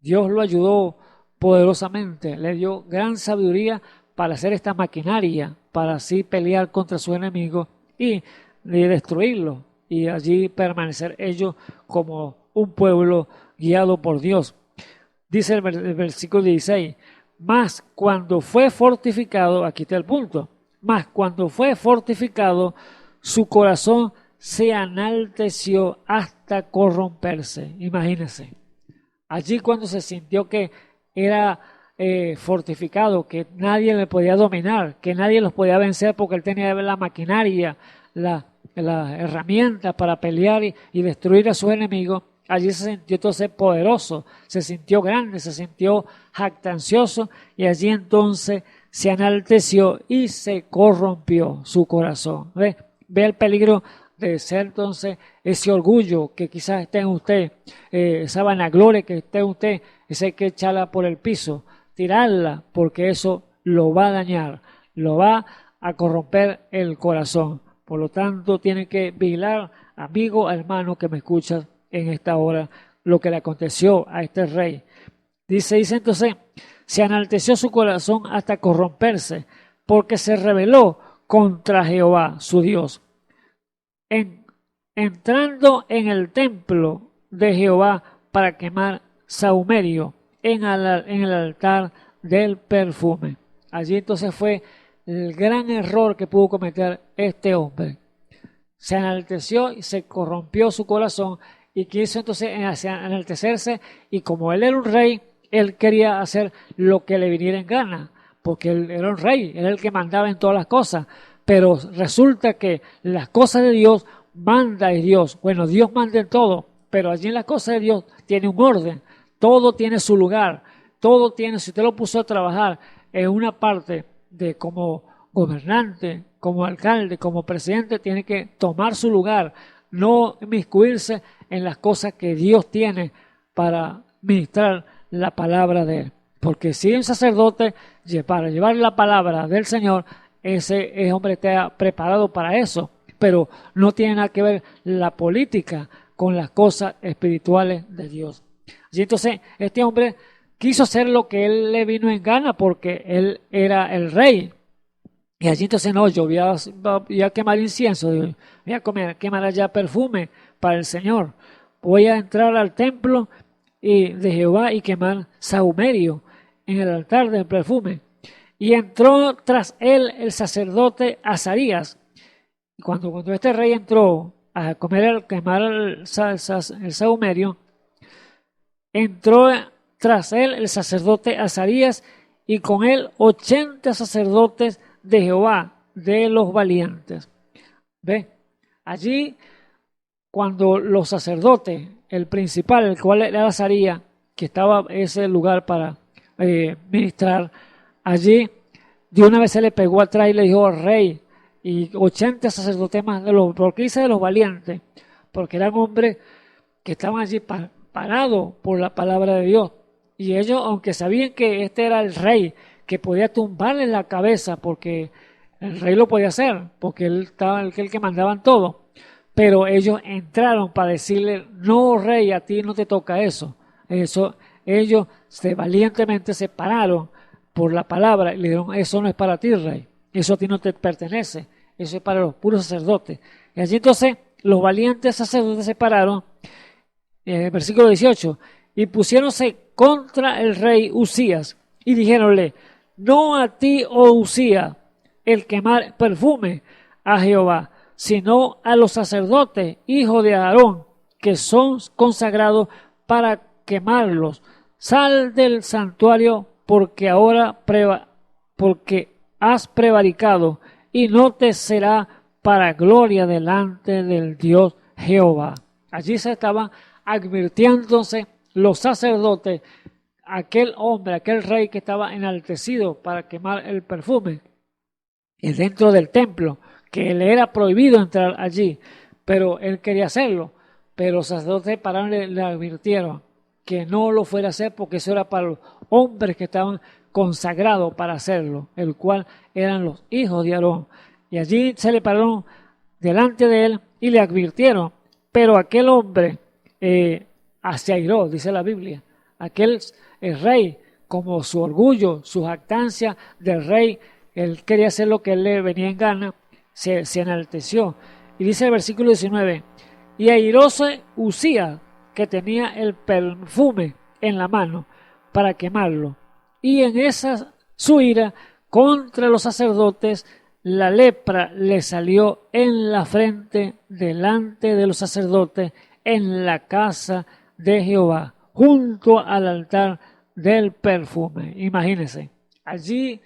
Dios lo ayudó poderosamente, le dio gran sabiduría para hacer esta maquinaria, para así pelear contra sus enemigos y destruirlos, y allí permanecer ellos como un pueblo guiado por Dios. Dice el versículo 16, mas cuando fue fortificado, aquí está el punto, mas cuando fue fortificado, su corazón se enalteció hasta corromperse. Imagínense, allí cuando se sintió que era fortificado, que nadie le podía dominar, que nadie los podía vencer porque él tenía la maquinaria, la herramienta para pelear y destruir a sus enemigos. Allí se sintió entonces poderoso, se sintió grande, se sintió jactancioso, y allí entonces se enalteció y se corrompió su corazón. Ve el peligro de ser entonces ese orgullo que quizás esté en usted, esa vanagloria que esté en usted, esa hay que echarla por el piso, tirarla, porque eso lo va a dañar, lo va a corromper el corazón. Por lo tanto, tiene que vigilar, amigo, hermano que me escuchas en esta hora, lo que le aconteció a este rey. Dice entonces, se enalteció su corazón hasta corromperse, porque se rebeló contra Jehová, su Dios. Entrando en el templo de Jehová para quemar sahumerio en el altar del perfume. Allí entonces fue el gran error que pudo cometer este hombre. Se enalteció y se corrompió su corazón y quiso entonces enaltecerse, y como él era un rey, él quería hacer lo que le viniera en gana, porque él era un rey, era el que mandaba en todas las cosas. Pero resulta que las cosas de Dios manda Dios. Bueno, Dios manda en todo, pero allí en las cosas de Dios tiene un orden, todo tiene su lugar, todo tiene, si usted lo puso a trabajar en una parte de como gobernante, como alcalde, como presidente, tiene que tomar su lugar, no inmiscuirse en las cosas que Dios tiene para ministrar la palabra de él. Porque si un sacerdote, para llevar la palabra del Señor, ese hombre está preparado para eso, pero no tiene nada que ver la política con las cosas espirituales de Dios. Y entonces este hombre quiso hacer lo que él le vino en gana, porque él era el rey. Y allí entonces no, yo voy a quemar incienso, voy a quemar allá perfume para el Señor. Voy a entrar al templo de Jehová y quemar sahumerio en el altar del perfume. Y entró tras él el sacerdote Azarías. Y cuando este rey entró a quemar el sahumerio, entró tras él el sacerdote Azarías y con él 80 sacerdotes de Jehová, de los valientes. ¿Ve? Allí, cuando los sacerdotes, el principal, el cual era Azarías, que estaba en ese lugar para ministrar, allí de una vez se le pegó atrás y le dijo al rey, y 80 sacerdotes más, ¿por qué dice de los valientes? Porque eran hombres que estaban allí parados por la palabra de Dios. Y ellos, aunque sabían que este era el rey, que podía tumbarle la cabeza, porque el rey lo podía hacer, porque él estaba el que mandaban todo. Pero ellos entraron para decirle, no, rey, a ti no te toca eso. Ellos valientemente se pararon por la palabra y le dijeron, eso no es para ti, rey. Eso a ti no te pertenece. Eso es para los puros sacerdotes. Y allí entonces los valientes sacerdotes se pararon, versículo 18, y pusiéronse contra el rey Usías y dijéronle, no a ti, oh Usías, el quemar perfume a Jehová, sino a los sacerdotes, hijos de Aarón, que son consagrados para quemarlos. Sal del santuario porque has prevaricado, y no te será para gloria delante del Dios Jehová. Allí se estaban advirtiéndose los sacerdotes, aquel hombre, aquel rey que estaba enaltecido para quemar el perfume, y dentro del templo, que le era prohibido entrar allí, pero él quería hacerlo. Pero los sacerdotes pararon y le advirtieron que no lo fuera a hacer, porque eso era para los hombres que estaban consagrados para hacerlo, el cual eran los hijos de Aarón. Y allí se le pararon delante de él y le advirtieron, pero aquel hombre se airó, dice la Biblia. Aquel rey, como su orgullo, su jactancia del rey, él quería hacer lo que él le venía en gana, se enalteció. Y dice el versículo 19, y airóse Usías, que tenía el perfume en la mano para quemarlo, y en esa su ira contra los sacerdotes, la lepra le salió en la frente delante de los sacerdotes en la casa de Jehová, junto al altar del perfume. Imagínense, allí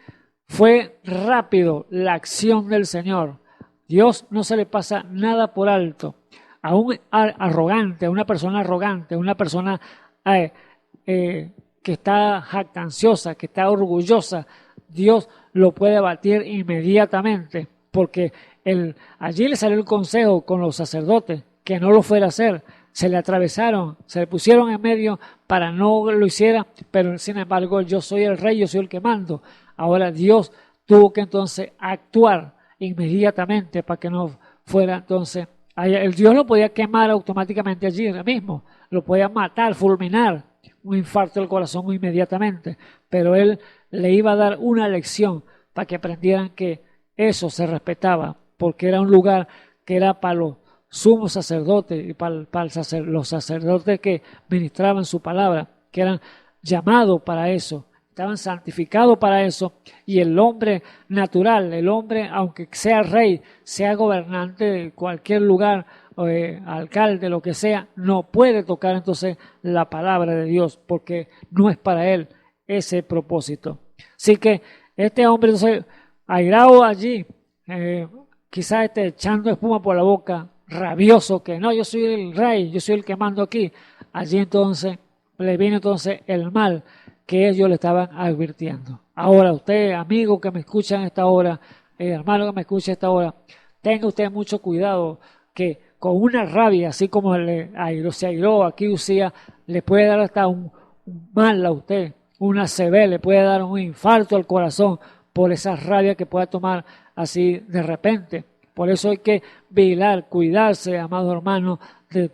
fue rápido la acción del Señor. Dios no se le pasa nada por alto. A un arrogante, a una persona arrogante, a una persona que está jactanciosa, que está orgullosa, Dios lo puede abatir inmediatamente, porque allí le salió el consejo con los sacerdotes que no lo fuera a hacer. Se le atravesaron, se le pusieron en medio para no lo hiciera, pero sin embargo yo soy el rey, yo soy el que mando. Ahora Dios tuvo que entonces actuar inmediatamente para que no fuera entonces, el Dios lo podía quemar automáticamente allí mismo, lo podía matar, fulminar, un infarto del corazón inmediatamente, pero él le iba a dar una lección para que aprendieran que eso se respetaba, porque era un lugar que era para los sumos sacerdotes y para los sacerdotes que ministraban su palabra, que eran llamados para eso, estaban santificados para eso, y el hombre natural, el hombre, aunque sea rey, sea gobernante de cualquier lugar, alcalde, lo que sea, no puede tocar entonces la palabra de Dios, porque no es para él ese propósito. Así que este hombre entonces, airado allí, quizás echando espuma por la boca, rabioso, que no, yo soy el rey, yo soy el que mando aquí. Allí entonces le viene entonces el mal que ellos le estaban advirtiendo. Ahora usted, amigo que me escucha en esta hora, hermano que me escucha en esta hora, tenga usted mucho cuidado, que con una rabia, así como se airó aquí Usías, le puede dar hasta un mal a usted, una ACV, le puede dar un infarto al corazón por esa rabia que pueda tomar así de repente. Por eso hay que vigilar, cuidarse, amados hermanos, de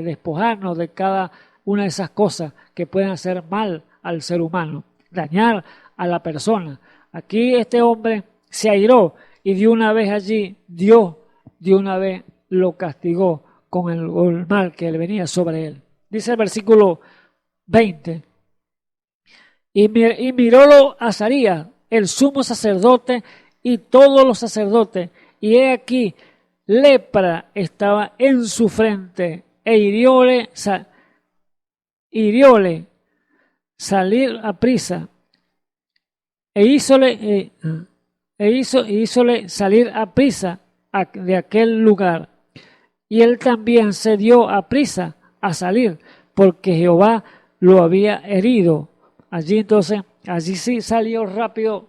despojarnos de cada una de esas cosas que pueden hacer mal al ser humano, dañar a la persona. Aquí este hombre se airó y de una vez allí Dios de una vez lo castigó con el mal que le venía sobre él. Dice el versículo 20, y mirólo Azarías, el sumo sacerdote, y todos los sacerdotes, y he aquí lepra estaba en su frente, e hirióle salir a prisa, hízole salir a prisa de aquel lugar. Y él también se dio a prisa a salir, porque Jehová lo había herido. Allí entonces, allí sí salió rápido,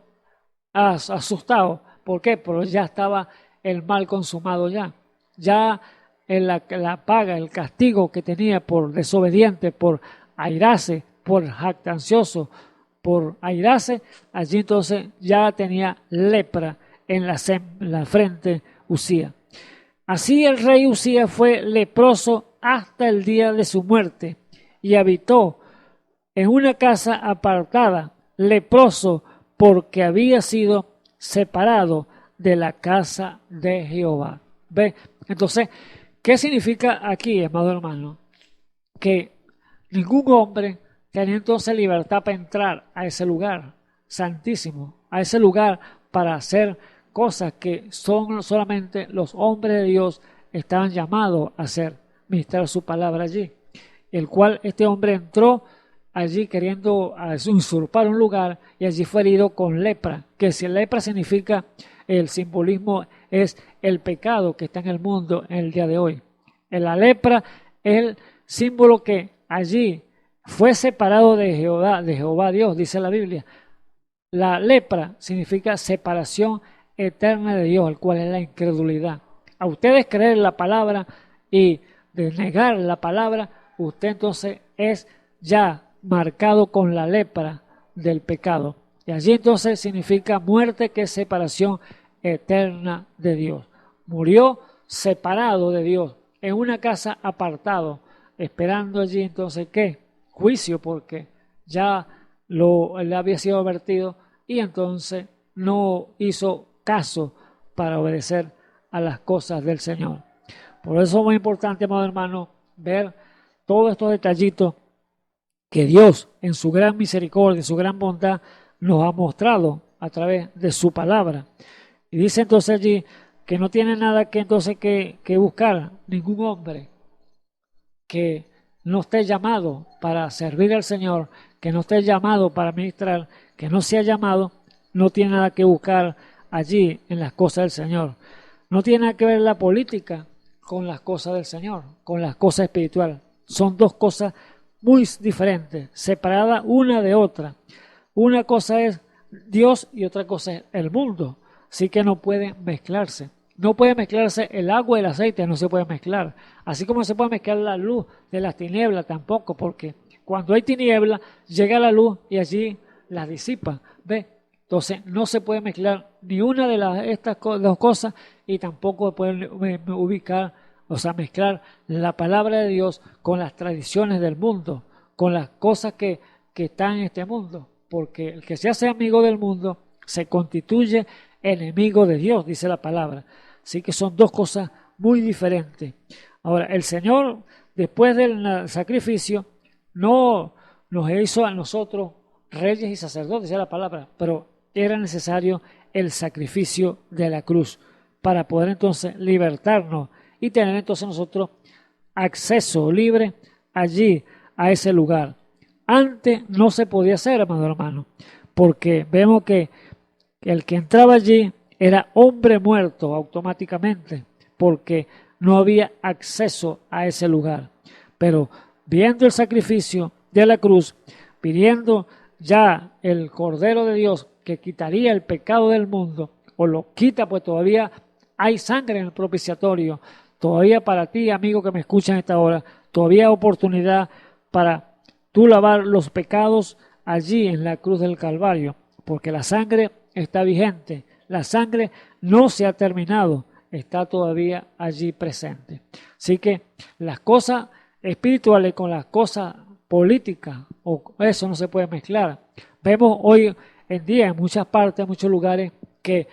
asustado. ¿Por qué? Porque ya estaba el mal consumado ya. Ya la paga, el castigo que tenía por desobediente, por airarse, por jactancioso, por airarse, allí entonces ya tenía lepra en la frente Usías. Así el rey Usías fue leproso hasta el día de su muerte y habitó en una casa apartada, leproso porque había sido separado de la casa de Jehová. ¿Ve? Entonces, ¿qué significa aquí, amado hermano? Que ningún hombre tenía entonces libertad para entrar a ese lugar santísimo, a ese lugar para hacer cosas que son solamente los hombres de Dios estaban llamados a hacer, ministrar su palabra allí, el cual este hombre entró allí queriendo usurpar un lugar y allí fue herido con lepra, que si lepra significa, el simbolismo es el pecado que está en el mundo en el día de hoy. La lepra es el símbolo que allí fue separado de Jehová Dios, dice la Biblia. La lepra significa separación eterna de Dios, el cual es la incredulidad. A ustedes creer la palabra y de negar la palabra, usted entonces es ya marcado con la lepra del pecado. Y allí entonces significa muerte, que es separación eterna de Dios. Murió separado de Dios, en una casa apartado, esperando allí entonces ¿qué? Juicio, porque ya le había sido advertido y entonces no hizo caso para obedecer a las cosas del Señor. Por eso es muy importante, amado hermano, ver todos estos detallitos que Dios en su gran misericordia, en su gran bondad, nos ha mostrado a través de su palabra. Y dice entonces allí que no tiene nada que entonces que buscar ningún hombre que no esté llamado para servir al Señor, que no esté llamado para ministrar, que no sea llamado, no tiene nada que buscar allí en las cosas del Señor. No tiene nada que ver la política con las cosas del Señor, con las cosas espirituales. Son dos cosas muy diferentes, separadas una de otra. Una cosa es Dios y otra cosa es el mundo. Así que no pueden mezclarse. No puede mezclarse el agua y el aceite, no se puede mezclar. Así como se puede mezclar la luz de las tinieblas tampoco, porque cuando hay tiniebla llega la luz y allí las disipa. ¿Ve? Entonces no se puede mezclar ni una de estas dos cosas y tampoco pueden ubicar, o sea, mezclar la palabra de Dios con las tradiciones del mundo, con las cosas que están en este mundo. Porque el que se hace amigo del mundo se constituye enemigo de Dios, dice la palabra. Así que son dos cosas muy diferentes. Ahora, el Señor, después del sacrificio, no nos hizo a nosotros reyes y sacerdotes, dice la palabra, pero era necesario el sacrificio de la cruz para poder entonces libertarnos y tener entonces nosotros acceso libre allí, a ese lugar. Antes no se podía hacer, amado hermano, porque vemos que el que entraba allí era hombre muerto automáticamente, porque no había acceso a ese lugar. Pero viendo el sacrificio de la cruz, pidiendo ya el Cordero de Dios que quitaría el pecado del mundo, o lo quita, pues todavía hay sangre en el propiciatorio, todavía para ti, amigo que me escucha en esta hora, todavía hay oportunidad para tú lavar los pecados allí en la cruz del Calvario, porque la sangre está vigente, la sangre no se ha terminado, está todavía allí presente. Así que las cosas espirituales con las cosas políticas, o eso no se puede mezclar. Vemos hoy en día en muchas partes, en muchos lugares, que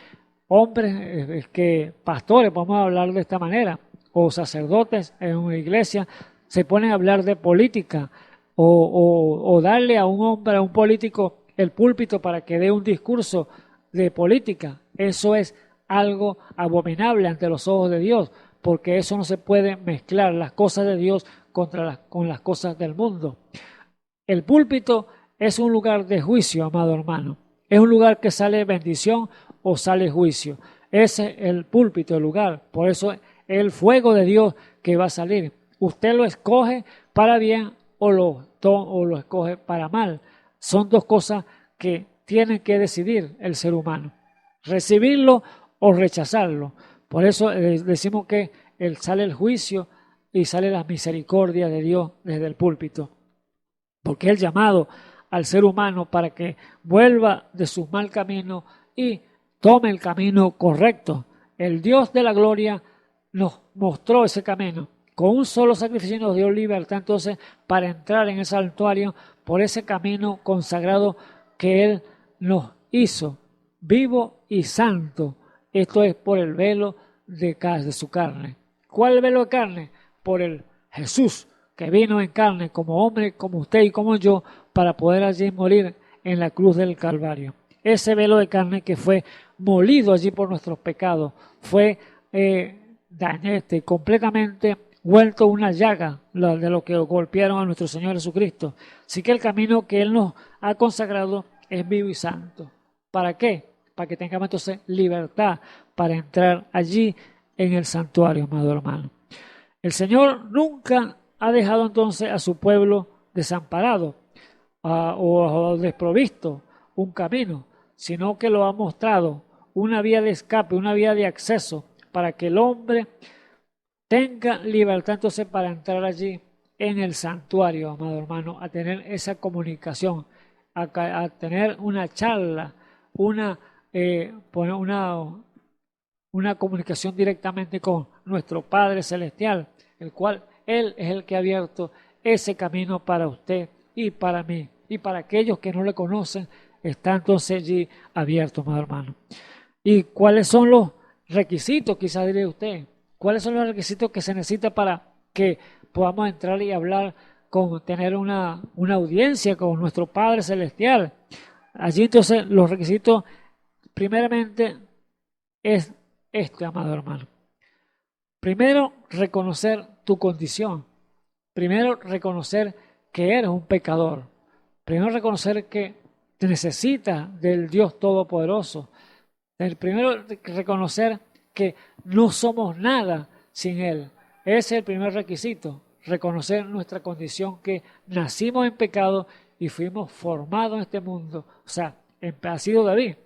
hombres, que pastores, podemos hablar de esta manera, o sacerdotes en una iglesia, se ponen a hablar de política, o darle a un hombre, a un político, el púlpito para que dé un discurso de política. Eso es algo abominable ante los ojos de Dios, porque eso no se puede mezclar, las cosas de Dios con las cosas del mundo. El púlpito es un lugar de juicio, amado hermano. Es un lugar que sale bendición o sale juicio. Ese es el púlpito, el lugar. Por eso es el fuego de Dios que va a salir. Usted lo escoge para bien o lo escoge para mal. Son dos cosas que tiene que decidir el ser humano. Recibirlo o rechazarlo. Por eso decimos que sale el juicio y sale la misericordia de Dios desde el púlpito. Porque es el llamado al ser humano para que vuelva de su mal camino y tome el camino correcto. El Dios de la gloria nos mostró ese camino. Con un solo sacrificio nos dio libertad entonces para entrar en el santuario por ese camino consagrado que Él nos hizo, vivo y santo. Esto es por el velo de su carne. ¿Cuál velo de carne? Por el Jesús que vino en carne como hombre, como usted y como yo, para poder allí morir en la cruz del Calvario. Ese velo de carne que fue molido allí por nuestros pecados, fue completamente vuelto una llaga de lo que golpearon a nuestro Señor Jesucristo. Así que el camino que Él nos ha consagrado es vivo y santo. ¿Para qué? Para que tengamos entonces libertad para entrar allí en el santuario, amado hermano. El Señor nunca ha dejado entonces a su pueblo desamparado o desprovisto un camino, sino que lo ha mostrado una vía de escape, una vía de acceso para que el hombre tenga libertad entonces para entrar allí en el santuario, amado hermano, a tener esa comunicación, a tener una charla, una comunicación directamente con nuestro Padre Celestial, el cual Él es el que ha abierto ese camino para usted y para mí, y para aquellos que no le conocen, está entonces allí abierto, amado hermano. ¿Y cuáles son los requisitos, quizás diré usted? ¿Cuáles son los requisitos que se necesita para que podamos entrar y hablar, tener una audiencia con nuestro Padre Celestial? Allí entonces los requisitos, primeramente, es amado hermano. Primero, reconocer tu condición. Primero, reconocer que eres un pecador. Primero, reconocer que te necesitas del Dios Todopoderoso. Primero, reconocer que no somos nada sin Él. Ese es el primer requisito. Reconocer nuestra condición, que nacimos en pecado y fuimos formados en este mundo. O sea, ha sido David.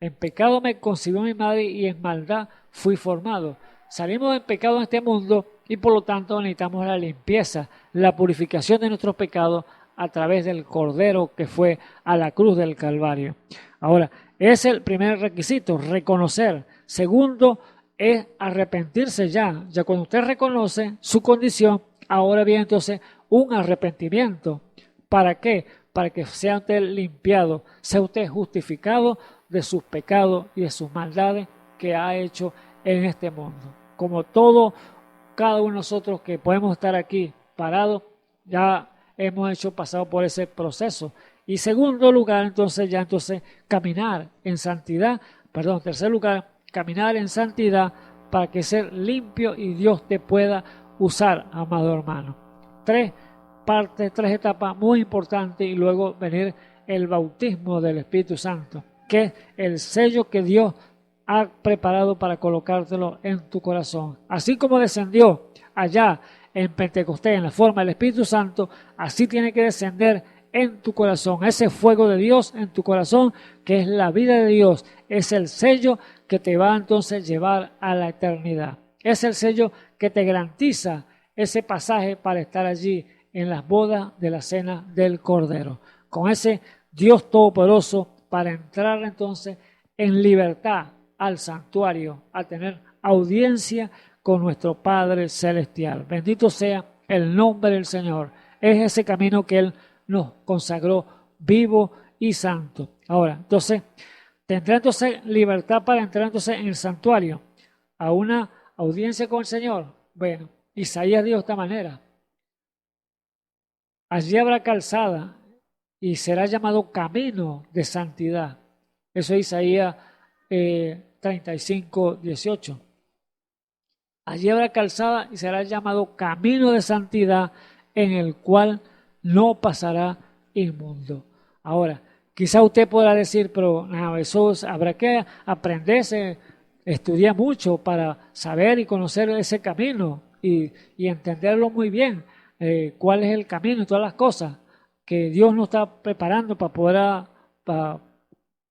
En pecado me concibió mi madre y en maldad fui formado. Salimos en pecado en este mundo y por lo tanto necesitamos la limpieza, la purificación de nuestros pecados a través del Cordero que fue a la cruz del Calvario. Ahora, es el primer requisito, reconocer. Segundo, es arrepentirse ya. Ya cuando usted reconoce su condición, ahora viene entonces un arrepentimiento. ¿Para qué? Para que sea usted limpiado, sea usted justificado de sus pecados y de sus maldades que ha hecho en este mundo. Como todo, cada uno de nosotros que podemos estar aquí parados, ya hemos pasado por ese proceso. Y segundo lugar, entonces caminar en santidad, tercer lugar, caminar en santidad para que ser limpio y Dios te pueda usar, amado hermano. Tres etapas muy importantes y luego venir el bautismo del Espíritu Santo, que es el sello que Dios ha preparado para colocártelo en tu corazón. Así como descendió allá en Pentecostés en la forma del Espíritu Santo, así tiene que descender en tu corazón, ese fuego de Dios en tu corazón, que es la vida de Dios, es el sello que te va entonces a llevar a la eternidad. Es el sello que te garantiza ese pasaje para estar allí en las bodas de la cena del Cordero, con ese Dios Todopoderoso para entrar entonces en libertad al santuario, a tener audiencia con nuestro Padre Celestial. Bendito sea el nombre del Señor. Es ese camino que Él nos consagró vivo y santo. Ahora, entonces, tendrá entonces libertad para entrar entonces en el santuario, a una audiencia con el Señor. Bueno, Isaías dijo de esta manera: allí habrá calzada y será llamado camino de santidad. Eso es Isaías 35, 18. Allí habrá calzada y será llamado camino de santidad, en el cual no pasará inmundo. Ahora, quizá usted podrá decir, pero no, eso habrá que aprenderse, estudiar mucho para saber y conocer ese camino y entenderlo muy bien, cuál es el camino y todas las cosas que Dios nos está preparando para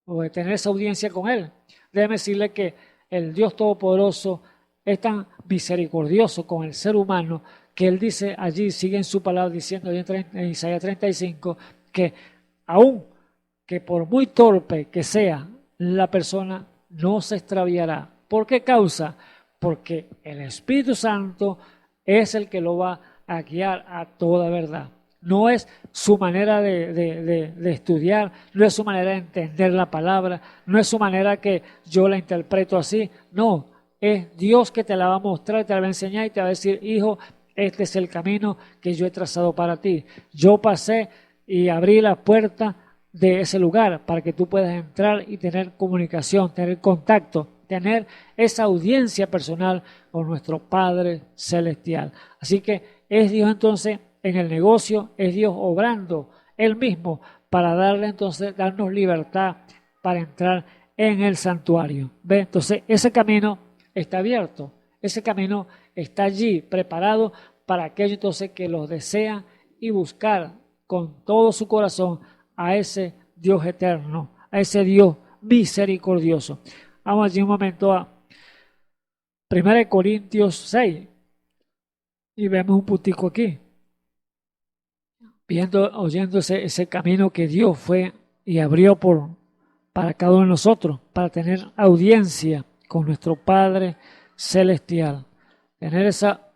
poder tener esa audiencia con Él. Déjeme decirle que el Dios Todopoderoso es tan misericordioso con el ser humano que Él dice allí, sigue en su palabra diciendo en Isaías 35, que aún que por muy torpe que sea la persona, no se extraviará. ¿Por qué causa? Porque el Espíritu Santo es el que lo va a guiar a toda verdad. No es su manera de estudiar, no es su manera de entender la palabra, no es su manera que yo la interpreto así, no, es Dios que te la va a mostrar, te la va a enseñar y te va a decir: hijo, este es el camino que yo he trazado para ti. Yo pasé y abrí la puerta de ese lugar para que tú puedas entrar y tener comunicación, tener contacto, tener esa audiencia personal con nuestro Padre Celestial. Así que es Dios entonces en el negocio, es Dios obrando Él mismo para darnos libertad para entrar en el santuario. ¿Ve? Entonces ese camino está abierto, ese camino está allí preparado para aquellos entonces que los desean y buscar con todo su corazón a ese Dios eterno, a ese Dios misericordioso. Vamos allí un momento a 1 Corintios 6 y vemos un puntico aquí, oyendo ese camino que Dios fue y abrió para cada uno de nosotros, para tener audiencia con nuestro Padre Celestial, tener esa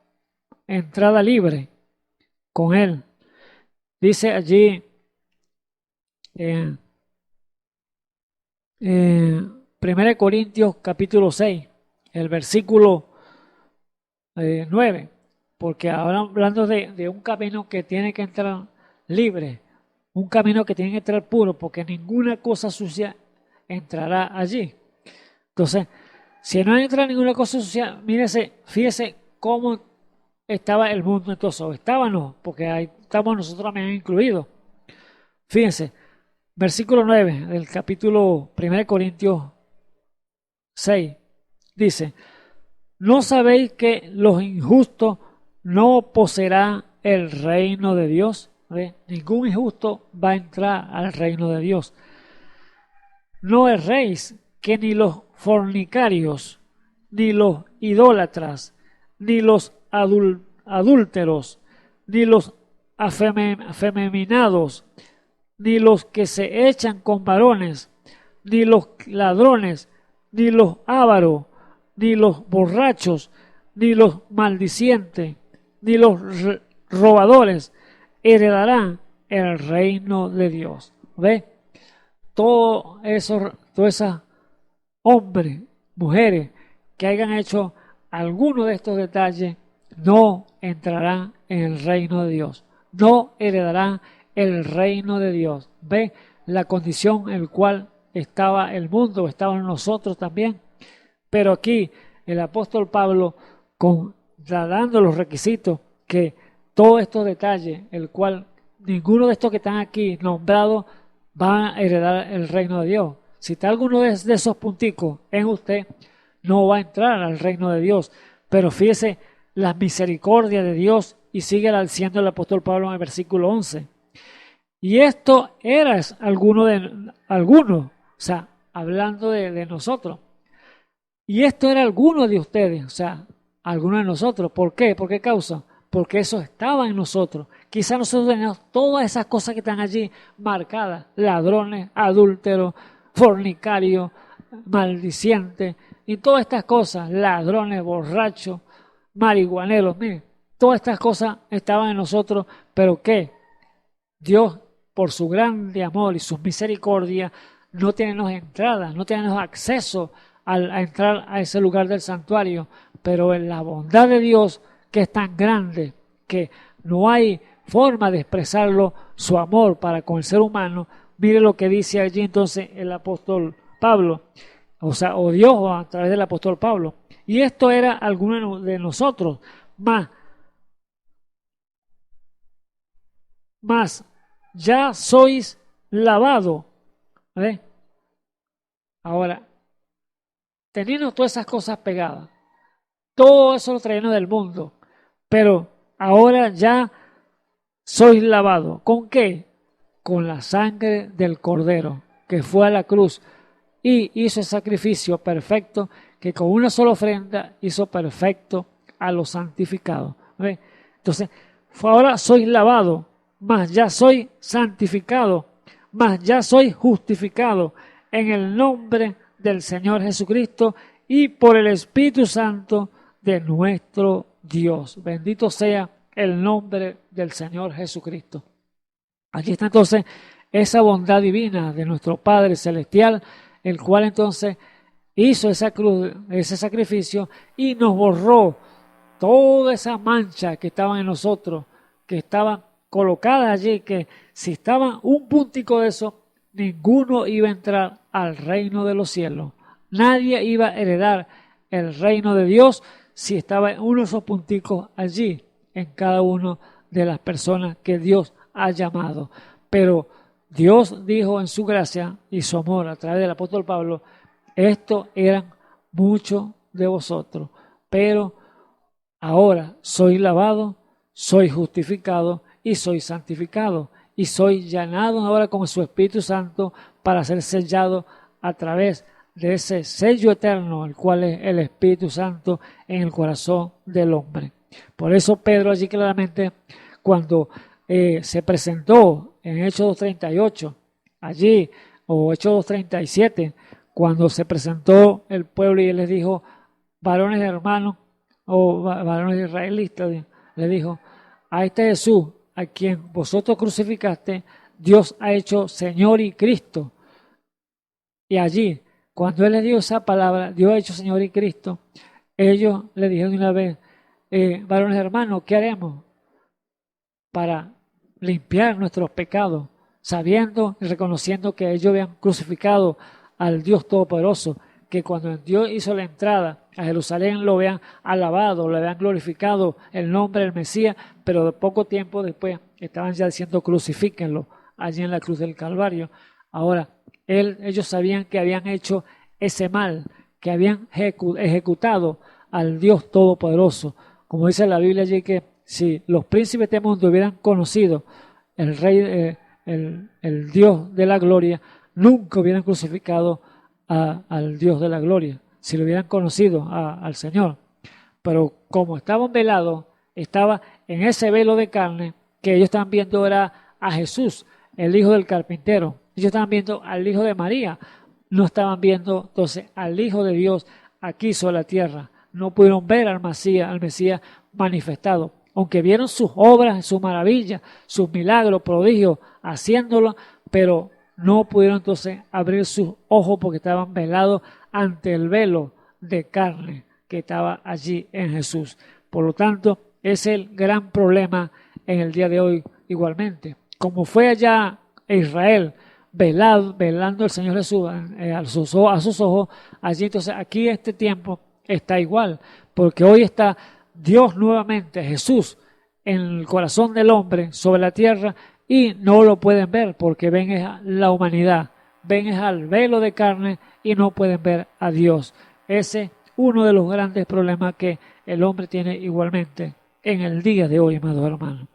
entrada libre con Él. Dice allí en 1 Corintios capítulo 6, el versículo 9, porque ahora hablando de un camino que tiene que entrar libre, un camino que tiene que entrar puro, porque ninguna cosa sucia entrará allí. Entonces, si no entra ninguna cosa sucia, fíjese cómo estaba el mundo entonces, o estaba no, porque ahí estamos nosotros también incluidos. Fíjense, versículo 9 del capítulo 1 Corintios 6, dice: ¿no sabéis que los injustos no poseerán el reino de Dios? Ningún injusto va a entrar al reino de Dios. No erréis que ni los fornicarios, ni los idólatras, ni los adúlteros, ni los afeminados, ni los que se echan con varones, ni los ladrones, ni los ávaros, ni los borrachos, ni los maldicientes, ni los robadores heredarán el reino de Dios. ¿Ve? Todos esos hombres, mujeres que hayan hecho alguno de estos detalles no entrarán en el reino de Dios, no heredarán el reino de Dios. ¿Ve la condición en la cual estaba el mundo, estaban nosotros también? Pero aquí el apóstol Pablo, dando los requisitos, que todos estos detalles, el cual ninguno de estos que están aquí nombrados van a heredar el reino de Dios. Si está alguno de esos punticos en usted, no va a entrar al reino de Dios. Pero fíjese la misericordia de Dios, y sigue diciendo el apóstol Pablo en el versículo 11. Y esto era alguno, o sea, hablando de nosotros. Y esto era alguno de ustedes, o sea, alguno de nosotros. ¿Por qué? ¿Por qué causa? Porque eso estaba en nosotros. Quizás nosotros tenemos todas esas cosas que están allí marcadas: ladrones, adúlteros, fornicarios, maldicientes, y todas estas cosas, ladrones, borrachos, marihuaneros. Miren, todas estas cosas estaban en nosotros, pero ¿qué? Dios, por su grande amor y su misericordia, no tenemos entrada, no tenemos acceso a entrar a ese lugar del santuario, pero en la bondad de Dios, que es tan grande que no hay forma de expresarlo, su amor para con el ser humano. Mire lo que dice allí entonces el apóstol Pablo, o Dios a través del apóstol Pablo. Y esto era alguno de nosotros, más ya sois lavado. ¿Ve? Ahora, teniendo todas esas cosas pegadas, todo eso lo traían del mundo, pero ahora ya sois lavado. ¿Con qué? Con la sangre del Cordero, que fue a la cruz y hizo el sacrificio perfecto, que con una sola ofrenda hizo perfecto a los santificados. ¿Ve? Entonces, ahora sois lavado, mas ya soy santificado, mas ya soy justificado en el nombre del Señor Jesucristo y por el Espíritu Santo de nuestro Dios. Bendito sea el nombre del Señor Jesucristo. Aquí está entonces esa bondad divina de nuestro Padre Celestial, el cual entonces hizo esa cruz, ese sacrificio, y nos borró toda esa mancha que estaban en nosotros, que estaban colocadas allí, que si estaba un puntico de eso, ninguno iba a entrar al reino de los cielos. Nadie iba a heredar el reino de Dios si estaba uno de esos punticos allí en cada una de las personas que Dios ha llamado. Pero Dios dijo en su gracia y su amor a través del apóstol Pablo: estos eran muchos de vosotros, pero ahora soy lavado, soy justificado y soy santificado, y soy llenado ahora con su Espíritu Santo para ser sellado a través de ese sello eterno, el cual es el Espíritu Santo en el corazón del hombre. Por eso Pedro allí claramente, cuando se presentó en Hechos 2:38, allí, o Hechos 2:37, cuando se presentó el pueblo y él les dijo: varones hermanos, o varones israelitas, le dijo: a este Jesús, a quien vosotros crucificaste, Dios ha hecho Señor y Cristo. Y allí, cuando él les dio esa palabra, Dios ha hecho Señor y Cristo, ellos le dijeron de una vez: varones hermanos, ¿qué haremos para limpiar nuestros pecados? Sabiendo y reconociendo que ellos habían crucificado al Dios Todopoderoso, que cuando Dios hizo la entrada a Jerusalén lo habían alabado, lo habían glorificado el nombre del Mesías, pero de poco tiempo después estaban ya diciendo: crucifíquenlo allí en la cruz del Calvario. Ahora, ellos sabían que habían hecho ese mal, que habían ejecutado al Dios Todopoderoso. Como dice la Biblia allí, que si los príncipes de este mundo hubieran conocido el Rey, el Dios de la gloria, nunca hubieran crucificado al Dios de la gloria, si lo hubieran conocido al Señor. Pero como estaban velados, estaba en ese velo de carne, que ellos estaban viendo era a Jesús, el hijo del carpintero. Ellos estaban viendo al hijo de María, no estaban viendo entonces al Hijo de Dios aquí sobre la tierra. No pudieron ver al Mesías manifestado. Aunque vieron sus obras, sus maravillas, sus milagros, prodigios, haciéndolo, pero no pudieron entonces abrir sus ojos porque estaban velados ante el velo de carne que estaba allí en Jesús. Por lo tanto, es el gran problema en el día de hoy igualmente. Como fue allá en Israel, velando el Señor Jesús a sus ojos, allí entonces aquí este tiempo está igual, porque hoy está Dios nuevamente, Jesús, en el corazón del hombre sobre la tierra y no lo pueden ver porque ven a la humanidad, ven al velo de carne y no pueden ver a Dios. Ese es uno de los grandes problemas que el hombre tiene igualmente en el día de hoy, amados hermanos.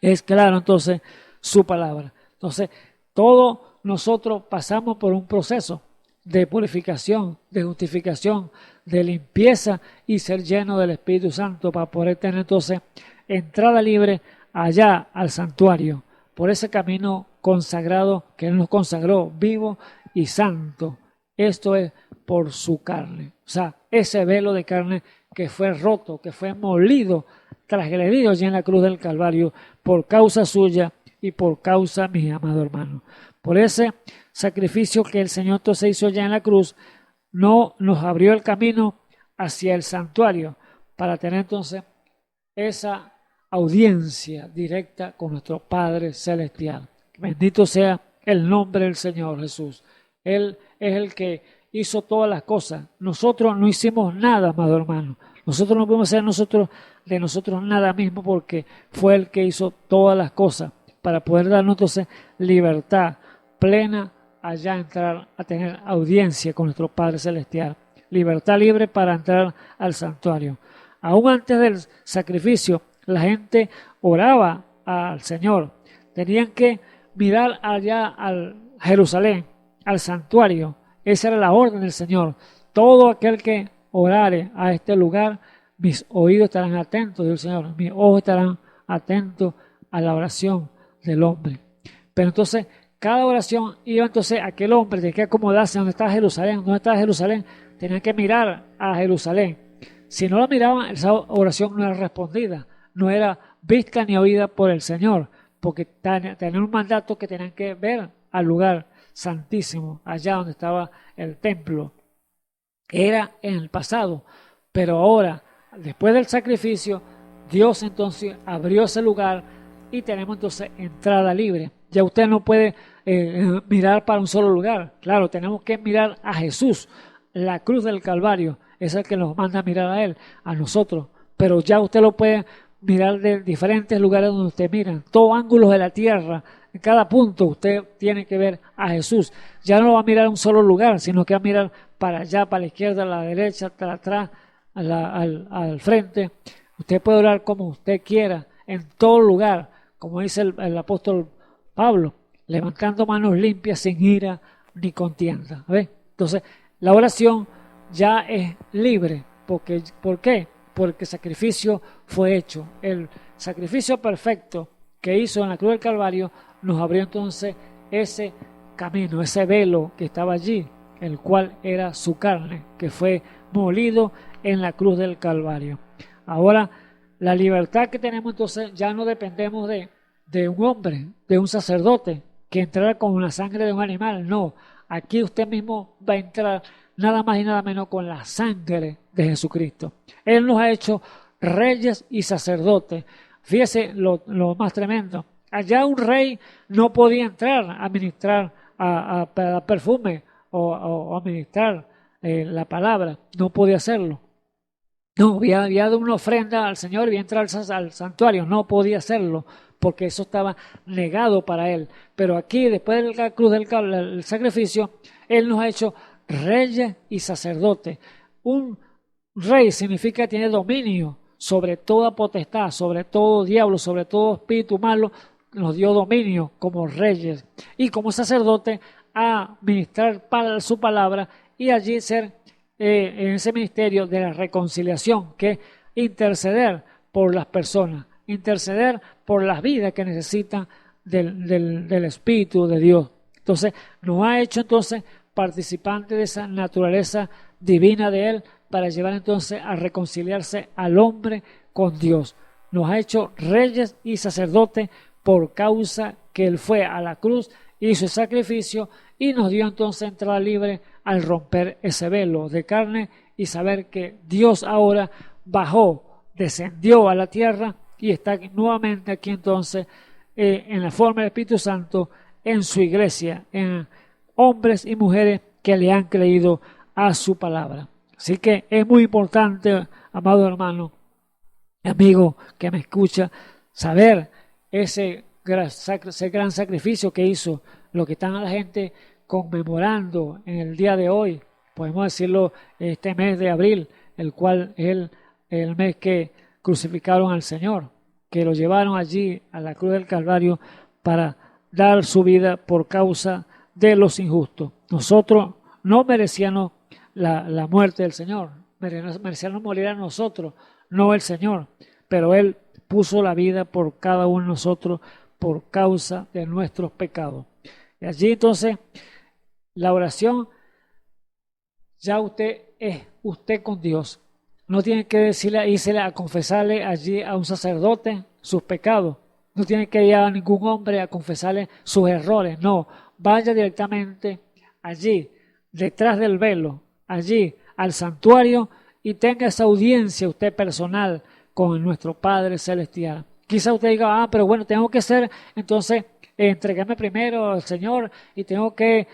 Es claro entonces su palabra. Entonces, todos nosotros pasamos por un proceso de purificación, de justificación, de limpieza y ser lleno del Espíritu Santo para poder tener entonces entrada libre allá al santuario, por ese camino consagrado que Él nos consagró, vivo y santo. Esto es por su carne, o sea, ese velo de carne que fue roto, que fue molido, transgredido allí en la cruz del Calvario por causa suya y por causa mía, amado hermano. Por ese sacrificio que el Señor entonces hizo allá en la cruz, no nos abrió el camino hacia el santuario para tener entonces esa audiencia directa con nuestro Padre Celestial. Bendito sea el nombre del Señor Jesús. Él es el que hizo todas las cosas. Nosotros no hicimos nada, amado hermano. Nosotros no podemos hacer de nosotros nada mismo porque fue el que hizo todas las cosas para poder darnos entonces libertad plena allá entrar a tener audiencia con nuestro Padre Celestial. Libertad libre para entrar al santuario. Aún antes del sacrificio, la gente oraba al Señor. Tenían que mirar allá al Jerusalén, al santuario. Esa era la orden del Señor. Todo aquel que orare a este lugar, mis oídos estarán atentos, dice el Señor. Mis ojos estarán atentos a la oración del hombre. Pero entonces, cada oración iba entonces aquel hombre, tenía que acomodarse donde está Jerusalén. ¿Dónde está Jerusalén? Tenía que mirar a Jerusalén. Si no la miraban, esa oración no era respondida, no era vista ni oída por el Señor, porque tenían un mandato que tenían que ver al lugar santísimo, allá donde estaba el templo. Era en el pasado, pero ahora, después del sacrificio, Dios entonces abrió ese lugar y tenemos entonces entrada libre. Ya usted no puede mirar para un solo lugar. Claro, tenemos que mirar a Jesús, la cruz del Calvario. Es el que nos manda a mirar a Él, a nosotros. Pero ya usted lo puede mirar de diferentes lugares donde usted mira, en todos ángulos de la tierra. En cada punto usted tiene que ver a Jesús. Ya no va a mirar a un solo lugar, sino que va a mirar para allá, para la izquierda, a la derecha, para atrás, al frente. Usted puede orar como usted quiera, en todo lugar, como dice el apóstol Pablo, levantando manos limpias sin ira ni contienda. ¿Ves? Entonces, la oración ya es libre. ¿Por qué? Porque el sacrificio fue hecho. El sacrificio perfecto que hizo en la cruz del Calvario nos abrió entonces ese camino, ese velo que estaba allí, el cual era su carne, que fue molido en la cruz del Calvario. Ahora, la libertad que tenemos entonces ya no dependemos de un hombre, de un sacerdote, que entrara con la sangre de un animal. No, aquí usted mismo va a entrar nada más y nada menos con la sangre de Jesucristo. Él nos ha hecho reyes y sacerdotes. Fíjese lo más tremendo. Allá un rey no podía entrar a ministrar a perfume o a ministrar la palabra. No podía hacerlo. No, había dado una ofrenda al Señor y había entrado al santuario. No podía hacerlo porque eso estaba negado para él. Pero aquí, después de la cruz del sacrificio, Él nos ha hecho reyes y sacerdotes. Un rey significa que tiene dominio sobre toda potestad, sobre todo diablo, sobre todo espíritu malo. Nos dio dominio como reyes y como sacerdote a ministrar para su palabra y allí ser en ese ministerio de la reconciliación, que es interceder por las personas. interceder por las vidas que necesitan del Espíritu de Dios. Entonces, nos ha hecho entonces participantes de esa naturaleza divina de Él para llevar entonces a reconciliarse al hombre con Dios. Nos ha hecho reyes y sacerdotes por causa que Él fue a la cruz, hizo el sacrificio y nos dio entonces entrada libre al romper ese velo de carne y saber que Dios ahora bajó, descendió a la tierra y está nuevamente aquí entonces en la forma del Espíritu Santo en su iglesia, en hombres y mujeres que le han creído a su palabra. Así que es muy importante, amado hermano, amigo que me escucha, saber ese gran sacrificio que hizo, lo que están la gente conmemorando en el día de hoy, podemos decirlo, este mes de abril, el cual es el mes que crucificaron al Señor, que lo llevaron allí a la cruz del Calvario para dar su vida por causa de los injustos. Nosotros no merecíamos la muerte del Señor, merecíamos morir a nosotros, no el Señor, pero Él puso la vida por cada uno de nosotros por causa de nuestros pecados. Y allí entonces la oración, ya usted es usted con Dios. No tiene que irse a confesarle allí a un sacerdote sus pecados. No tiene que ir a ningún hombre a confesarle sus errores. No, vaya directamente allí, detrás del velo, allí al santuario y tenga esa audiencia usted personal con nuestro Padre Celestial. Quizá usted diga, pero bueno, tengo que ser, entonces, entregarme primero al Señor y tengo que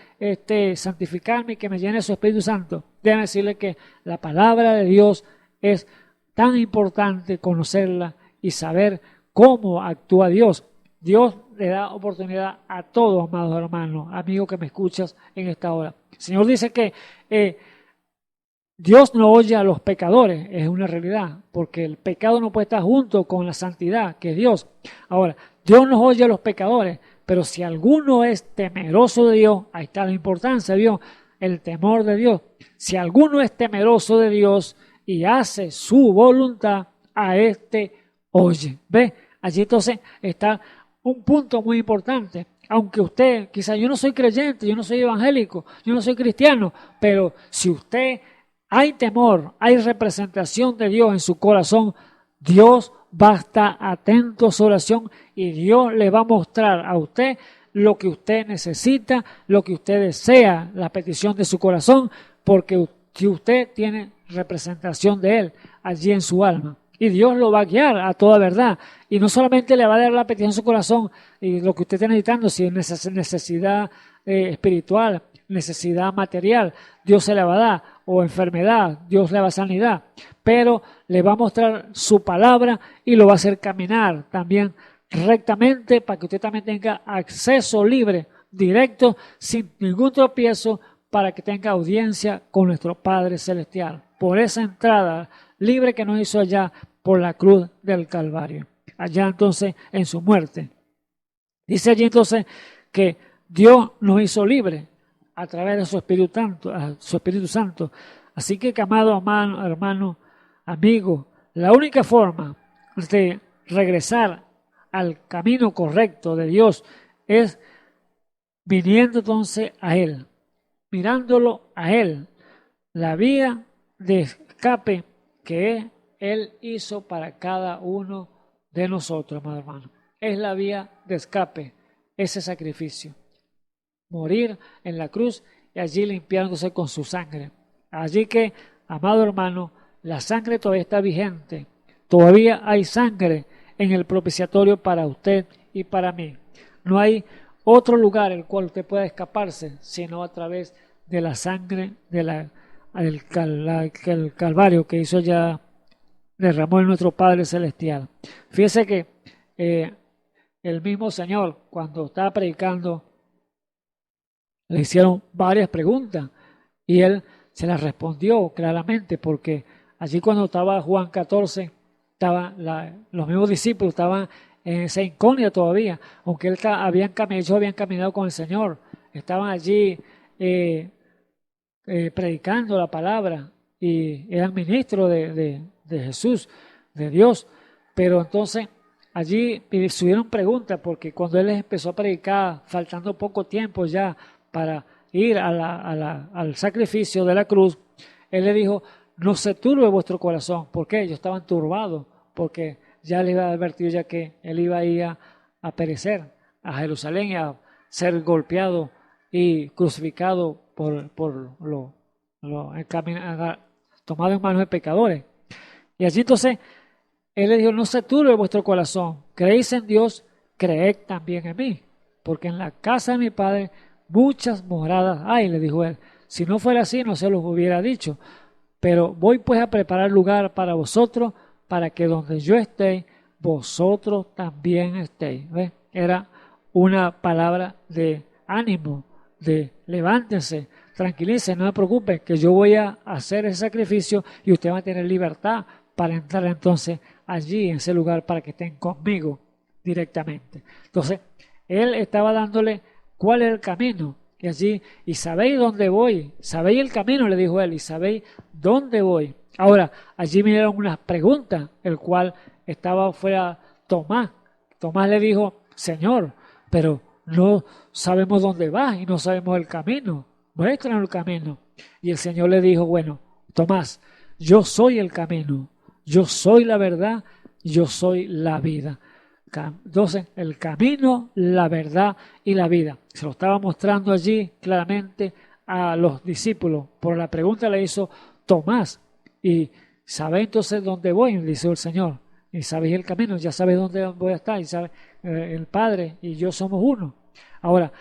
santificarme y que me llene su Espíritu Santo. Déjame decirle que la palabra de Dios es tan importante conocerla y saber cómo actúa Dios. Dios le da oportunidad a todos, amados hermanos, amigos que me escuchas en esta hora. El Señor dice que Dios no oye a los pecadores, es una realidad, porque el pecado no puede estar junto con la santidad, que es Dios. Ahora, Dios no oye a los pecadores, pero si alguno es temeroso de Dios, ahí está la importancia de Dios, el temor de Dios. Si alguno es temeroso de Dios y hace su voluntad, a este oye. ¿Ve? Allí entonces está un punto muy importante. Aunque usted, quizá yo no soy creyente, yo no soy evangélico, yo no soy cristiano, pero si usted hay temor, hay representación de Dios en su corazón, Dios va a estar atento a su oración y Dios le va a mostrar a usted lo que usted necesita, lo que usted desea, la petición de su corazón, porque si usted tiene representación de Él allí en su alma. Y Dios lo va a guiar a toda verdad. Y no solamente le va a dar la petición de su corazón y lo que usted está necesitando, si es necesidad espiritual, necesidad material, Dios se la va a dar, o enfermedad, Dios le va a dar sanidad, pero le va a mostrar su palabra y lo va a hacer caminar también rectamente para que usted también tenga acceso libre, directo, sin ningún tropiezo, para que tenga audiencia con nuestro Padre Celestial, por esa entrada libre que nos hizo allá por la cruz del Calvario, allá entonces en su muerte. Dice allí entonces que Dios nos hizo libre a través de su Espíritu Santo. Así que, amado hermano, amigo, la única forma de regresar al camino correcto de Dios es viniendo entonces a Él, mirándolo a Él, la vía de escape que Él hizo para cada uno de nosotros, amado hermano. Es la vía de escape, ese sacrificio. Morir en la cruz y allí limpiándose con su sangre. Allí que, amado hermano, la sangre todavía está vigente. Todavía hay sangre en el propiciatorio para usted y para mí. No hay otro lugar el cual usted pueda escaparse, sino a través de la sangre del Calvario que hizo ya, derramó en nuestro Padre Celestial. Fíjese que el mismo Señor, cuando estaba predicando, le hicieron varias preguntas y Él se las respondió claramente, porque allí cuando estaba Juan 14, los mismos discípulos estaban en esa incógnita todavía, aunque ellos habían caminado con el Señor, estaban allí predicando la palabra y eran ministros de Jesús, de Dios, pero entonces allí subieron preguntas porque cuando él les empezó a predicar, faltando poco tiempo ya para ir al sacrificio de la cruz, él le dijo, no se turbe vuestro corazón. ¿Por qué? Ellos estaban turbados porque ya les había advertido ya que él iba a ir a perecer a Jerusalén y a ser golpeado y crucificado por tomado en manos de pecadores. Y allí entonces él le dijo, no se turbe vuestro corazón, creéis en Dios, creed también en mí, porque en la casa de mi Padre muchas moradas hay, le dijo él. Si no fuera así, no se los hubiera dicho, pero voy pues a preparar lugar para vosotros, para que donde yo esté, vosotros también estéis. ¿Ves? Era una palabra de ánimo, de levántense, tranquilícense, no se preocupen, que yo voy a hacer ese sacrificio y usted va a tener libertad para entrar entonces allí en ese lugar para que estén conmigo directamente. Entonces, él estaba dándole cuál es el camino. Y allí, y sabéis dónde voy, sabéis el camino, le dijo él, y sabéis dónde voy. Ahora, allí vinieron unas preguntas, el cual estaba fuera Tomás. Tomás le dijo, Señor, pero no sabemos dónde vas y no sabemos el camino. Muéstranos el camino. Y el Señor le dijo, bueno, Tomás, yo soy el camino, yo soy la verdad, yo soy la vida. Entonces, el camino, la verdad y la vida. Se lo estaba mostrando allí claramente a los discípulos. Por la pregunta le hizo Tomás. Y ¿sabéis entonces dónde voy? Dice el Señor. Y sabéis el camino, ya sabéis dónde voy a estar. Y sabe, el Padre y yo somos uno. Ahora,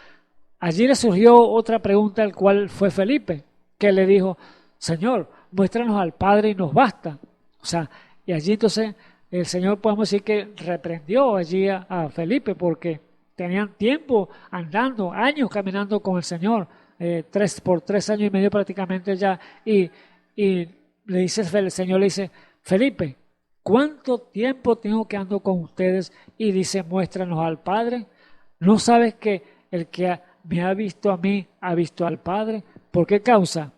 allí le surgió otra pregunta, el cual fue Felipe, que le dijo, Señor, muéstranos al Padre y nos basta. O sea, y allí entonces el Señor podemos decir que reprendió allí a Felipe porque tenían tiempo andando, años caminando con el Señor, por 3 años y medio prácticamente ya, y le dice, el Señor le dice, Felipe, ¿cuánto tiempo tengo que ando con ustedes? Y dice, muéstranos al Padre. ¿No sabes que el que me ha visto a mí ha visto al Padre? ¿Por qué causa?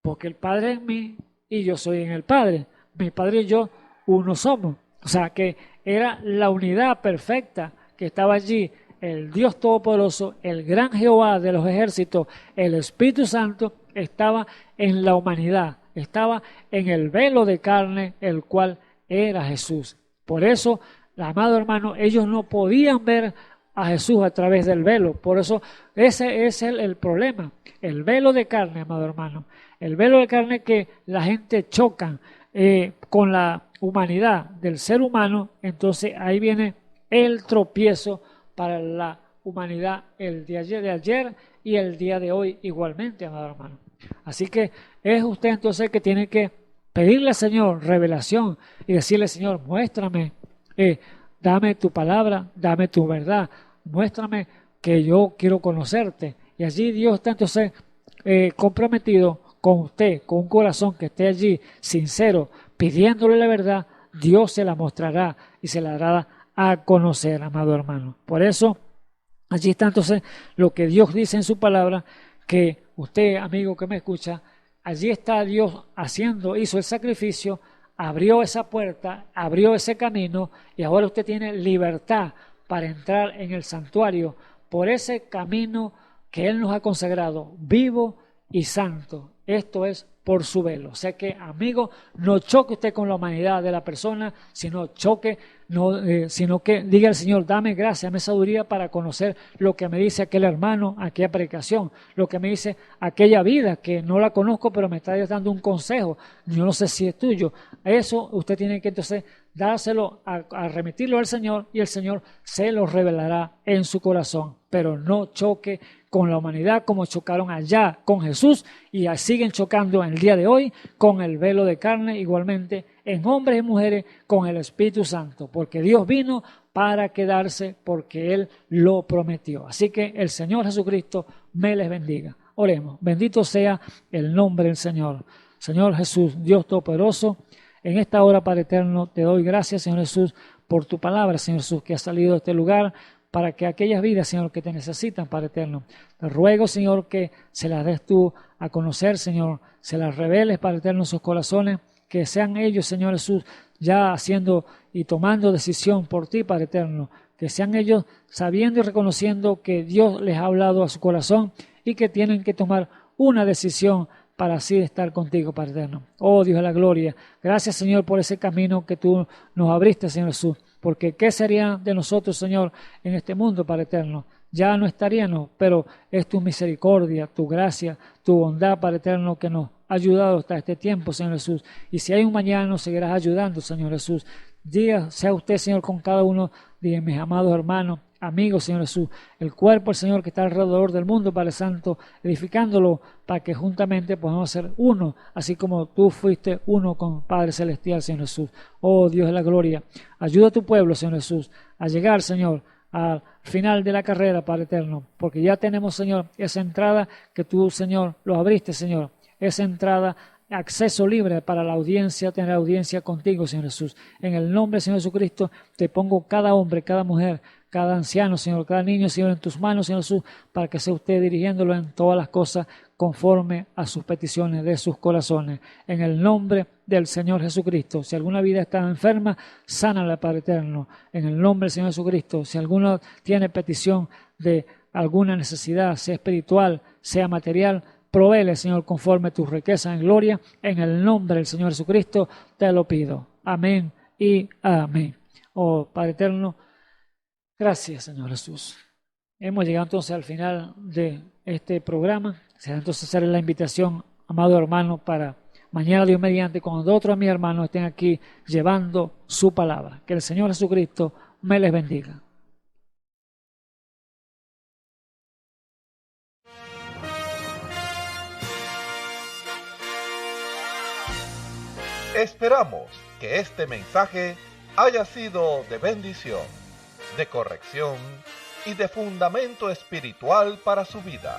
Porque el Padre en mí y yo soy en el Padre. Mi Padre y yo uno somos. O sea que era la unidad perfecta que estaba allí, el Dios Todopoderoso, el gran Jehová de los ejércitos, el Espíritu Santo, estaba en la humanidad, estaba en el velo de carne, el cual era Jesús. Por eso, amado hermano, ellos no podían ver a Jesús a través del velo. Por eso ese es el problema, el velo de carne, amado hermano. El velo de carne que la gente choca con la humanidad del ser humano, entonces ahí viene el tropiezo para la humanidad el día de ayer y el día de hoy igualmente, amado hermano. Así que es usted entonces que tiene que pedirle al Señor revelación y decirle, Señor, muéstrame, dame tu palabra, dame tu verdad, muéstrame que yo quiero conocerte. Y allí Dios está entonces comprometido con usted, con un corazón que esté allí sincero, pidiéndole la verdad, Dios se la mostrará y se la dará a conocer, amado hermano. Por eso, allí está entonces lo que Dios dice en su palabra, que usted, amigo que me escucha, allí está Dios hizo el sacrificio, abrió esa puerta, abrió ese camino y ahora usted tiene libertad para entrar en el santuario por ese camino que Él nos ha consagrado, vivo y santo. Esto es por su velo. O sea que, amigo, no choque usted con la humanidad de la persona, sino que diga al Señor, dame gracia, dame sabiduría para conocer lo que me dice aquel hermano, aquella predicación, lo que me dice aquella vida que no la conozco, pero me está dando un consejo. Yo no sé si es tuyo. Eso usted tiene que entonces dárselo, a remitirlo al Señor y el Señor se lo revelará en su corazón. Pero no choque con la humanidad como chocaron allá con Jesús y siguen chocando en el día de hoy con el velo de carne, igualmente en hombres y mujeres con el Espíritu Santo, porque Dios vino para quedarse, porque Él lo prometió. Así que el Señor Jesucristo me les bendiga. Oremos. Bendito sea el nombre del Señor. Señor Jesús, Dios Todopoderoso, en esta hora, Padre eterno, te doy gracias, Señor Jesús, por tu palabra, Señor Jesús, que ha salido de este lugar, para que aquellas vidas, Señor, que te necesitan, Padre eterno, te ruego, Señor, que se las des tú a conocer, Señor, se las reveles, Padre eterno, en sus corazones, que sean ellos, Señor Jesús, ya haciendo y tomando decisión por ti, Padre eterno. Que sean ellos sabiendo y reconociendo que Dios les ha hablado a su corazón y que tienen que tomar una decisión para así estar contigo, Padre eterno. Oh Dios de la gloria, gracias Señor por ese camino que tú nos abriste, Señor Jesús, porque ¿qué sería de nosotros, Señor, en este mundo, Padre eterno? Ya no estaríamos, pero es tu misericordia, tu gracia, tu bondad, Padre eterno, que nos ha ayudado hasta este tiempo, Señor Jesús. Y si hay un mañana, nos seguirás ayudando, Señor Jesús. Diga, sea usted, Señor, con cada uno de mis amados hermanos, amigos, Señor Jesús, el cuerpo, el Señor, que está alrededor del mundo, Padre Santo, edificándolo para que juntamente podamos ser uno, así como tú fuiste uno con Padre Celestial, Señor Jesús. Oh Dios de la gloria, ayuda a tu pueblo, Señor Jesús, a llegar, Señor, al final de la carrera, Padre eterno, porque ya tenemos, Señor, esa entrada que tú, Señor, lo abriste, Señor, esa entrada, acceso libre para la audiencia, tener audiencia contigo, Señor Jesús. En el nombre, Señor Jesucristo, te pongo cada hombre, cada mujer, cada anciano, Señor, cada niño, Señor, en tus manos, Señor Jesús, para que sea usted dirigiéndolo en todas las cosas conforme a sus peticiones de sus corazones. En el nombre del Señor Jesucristo. Si alguna vida está enferma, sánala, Padre eterno. En el nombre del Señor Jesucristo. Si alguno tiene petición de alguna necesidad, sea espiritual, sea material, provéele, Señor, conforme a tus riquezas en gloria. En el nombre del Señor Jesucristo te lo pido. Amén y amén. Oh, Padre eterno, gracias, Señor Jesús. Hemos llegado entonces al final de este programa. Será entonces hacer la invitación, amado hermano, para mañana, Dios mediante, cuando otros de mis hermanos estén aquí llevando su palabra. Que el Señor Jesucristo me les bendiga. Esperamos que este mensaje haya sido de bendición, de corrección y de fundamento espiritual para su vida.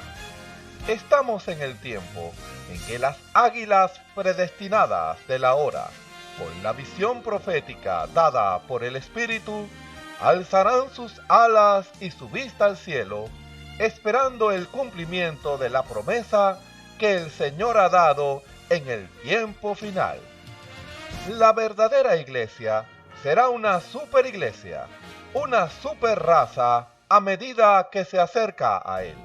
Estamos en el tiempo en que las águilas predestinadas de la hora, con la visión profética dada por el Espíritu, alzarán sus alas y su vista al cielo, esperando el cumplimiento de la promesa que el Señor ha dado en el tiempo final. La verdadera iglesia será una superiglesia, una superraza a medida que se acerca a Él.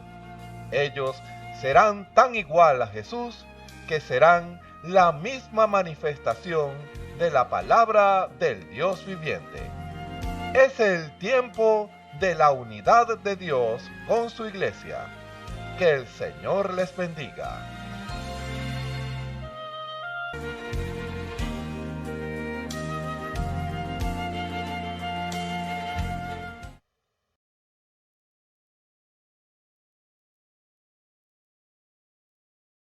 Ellos serán tan igual a Jesús que serán la misma manifestación de la palabra del Dios viviente. Es el tiempo de la unidad de Dios con su iglesia. Que el Señor les bendiga.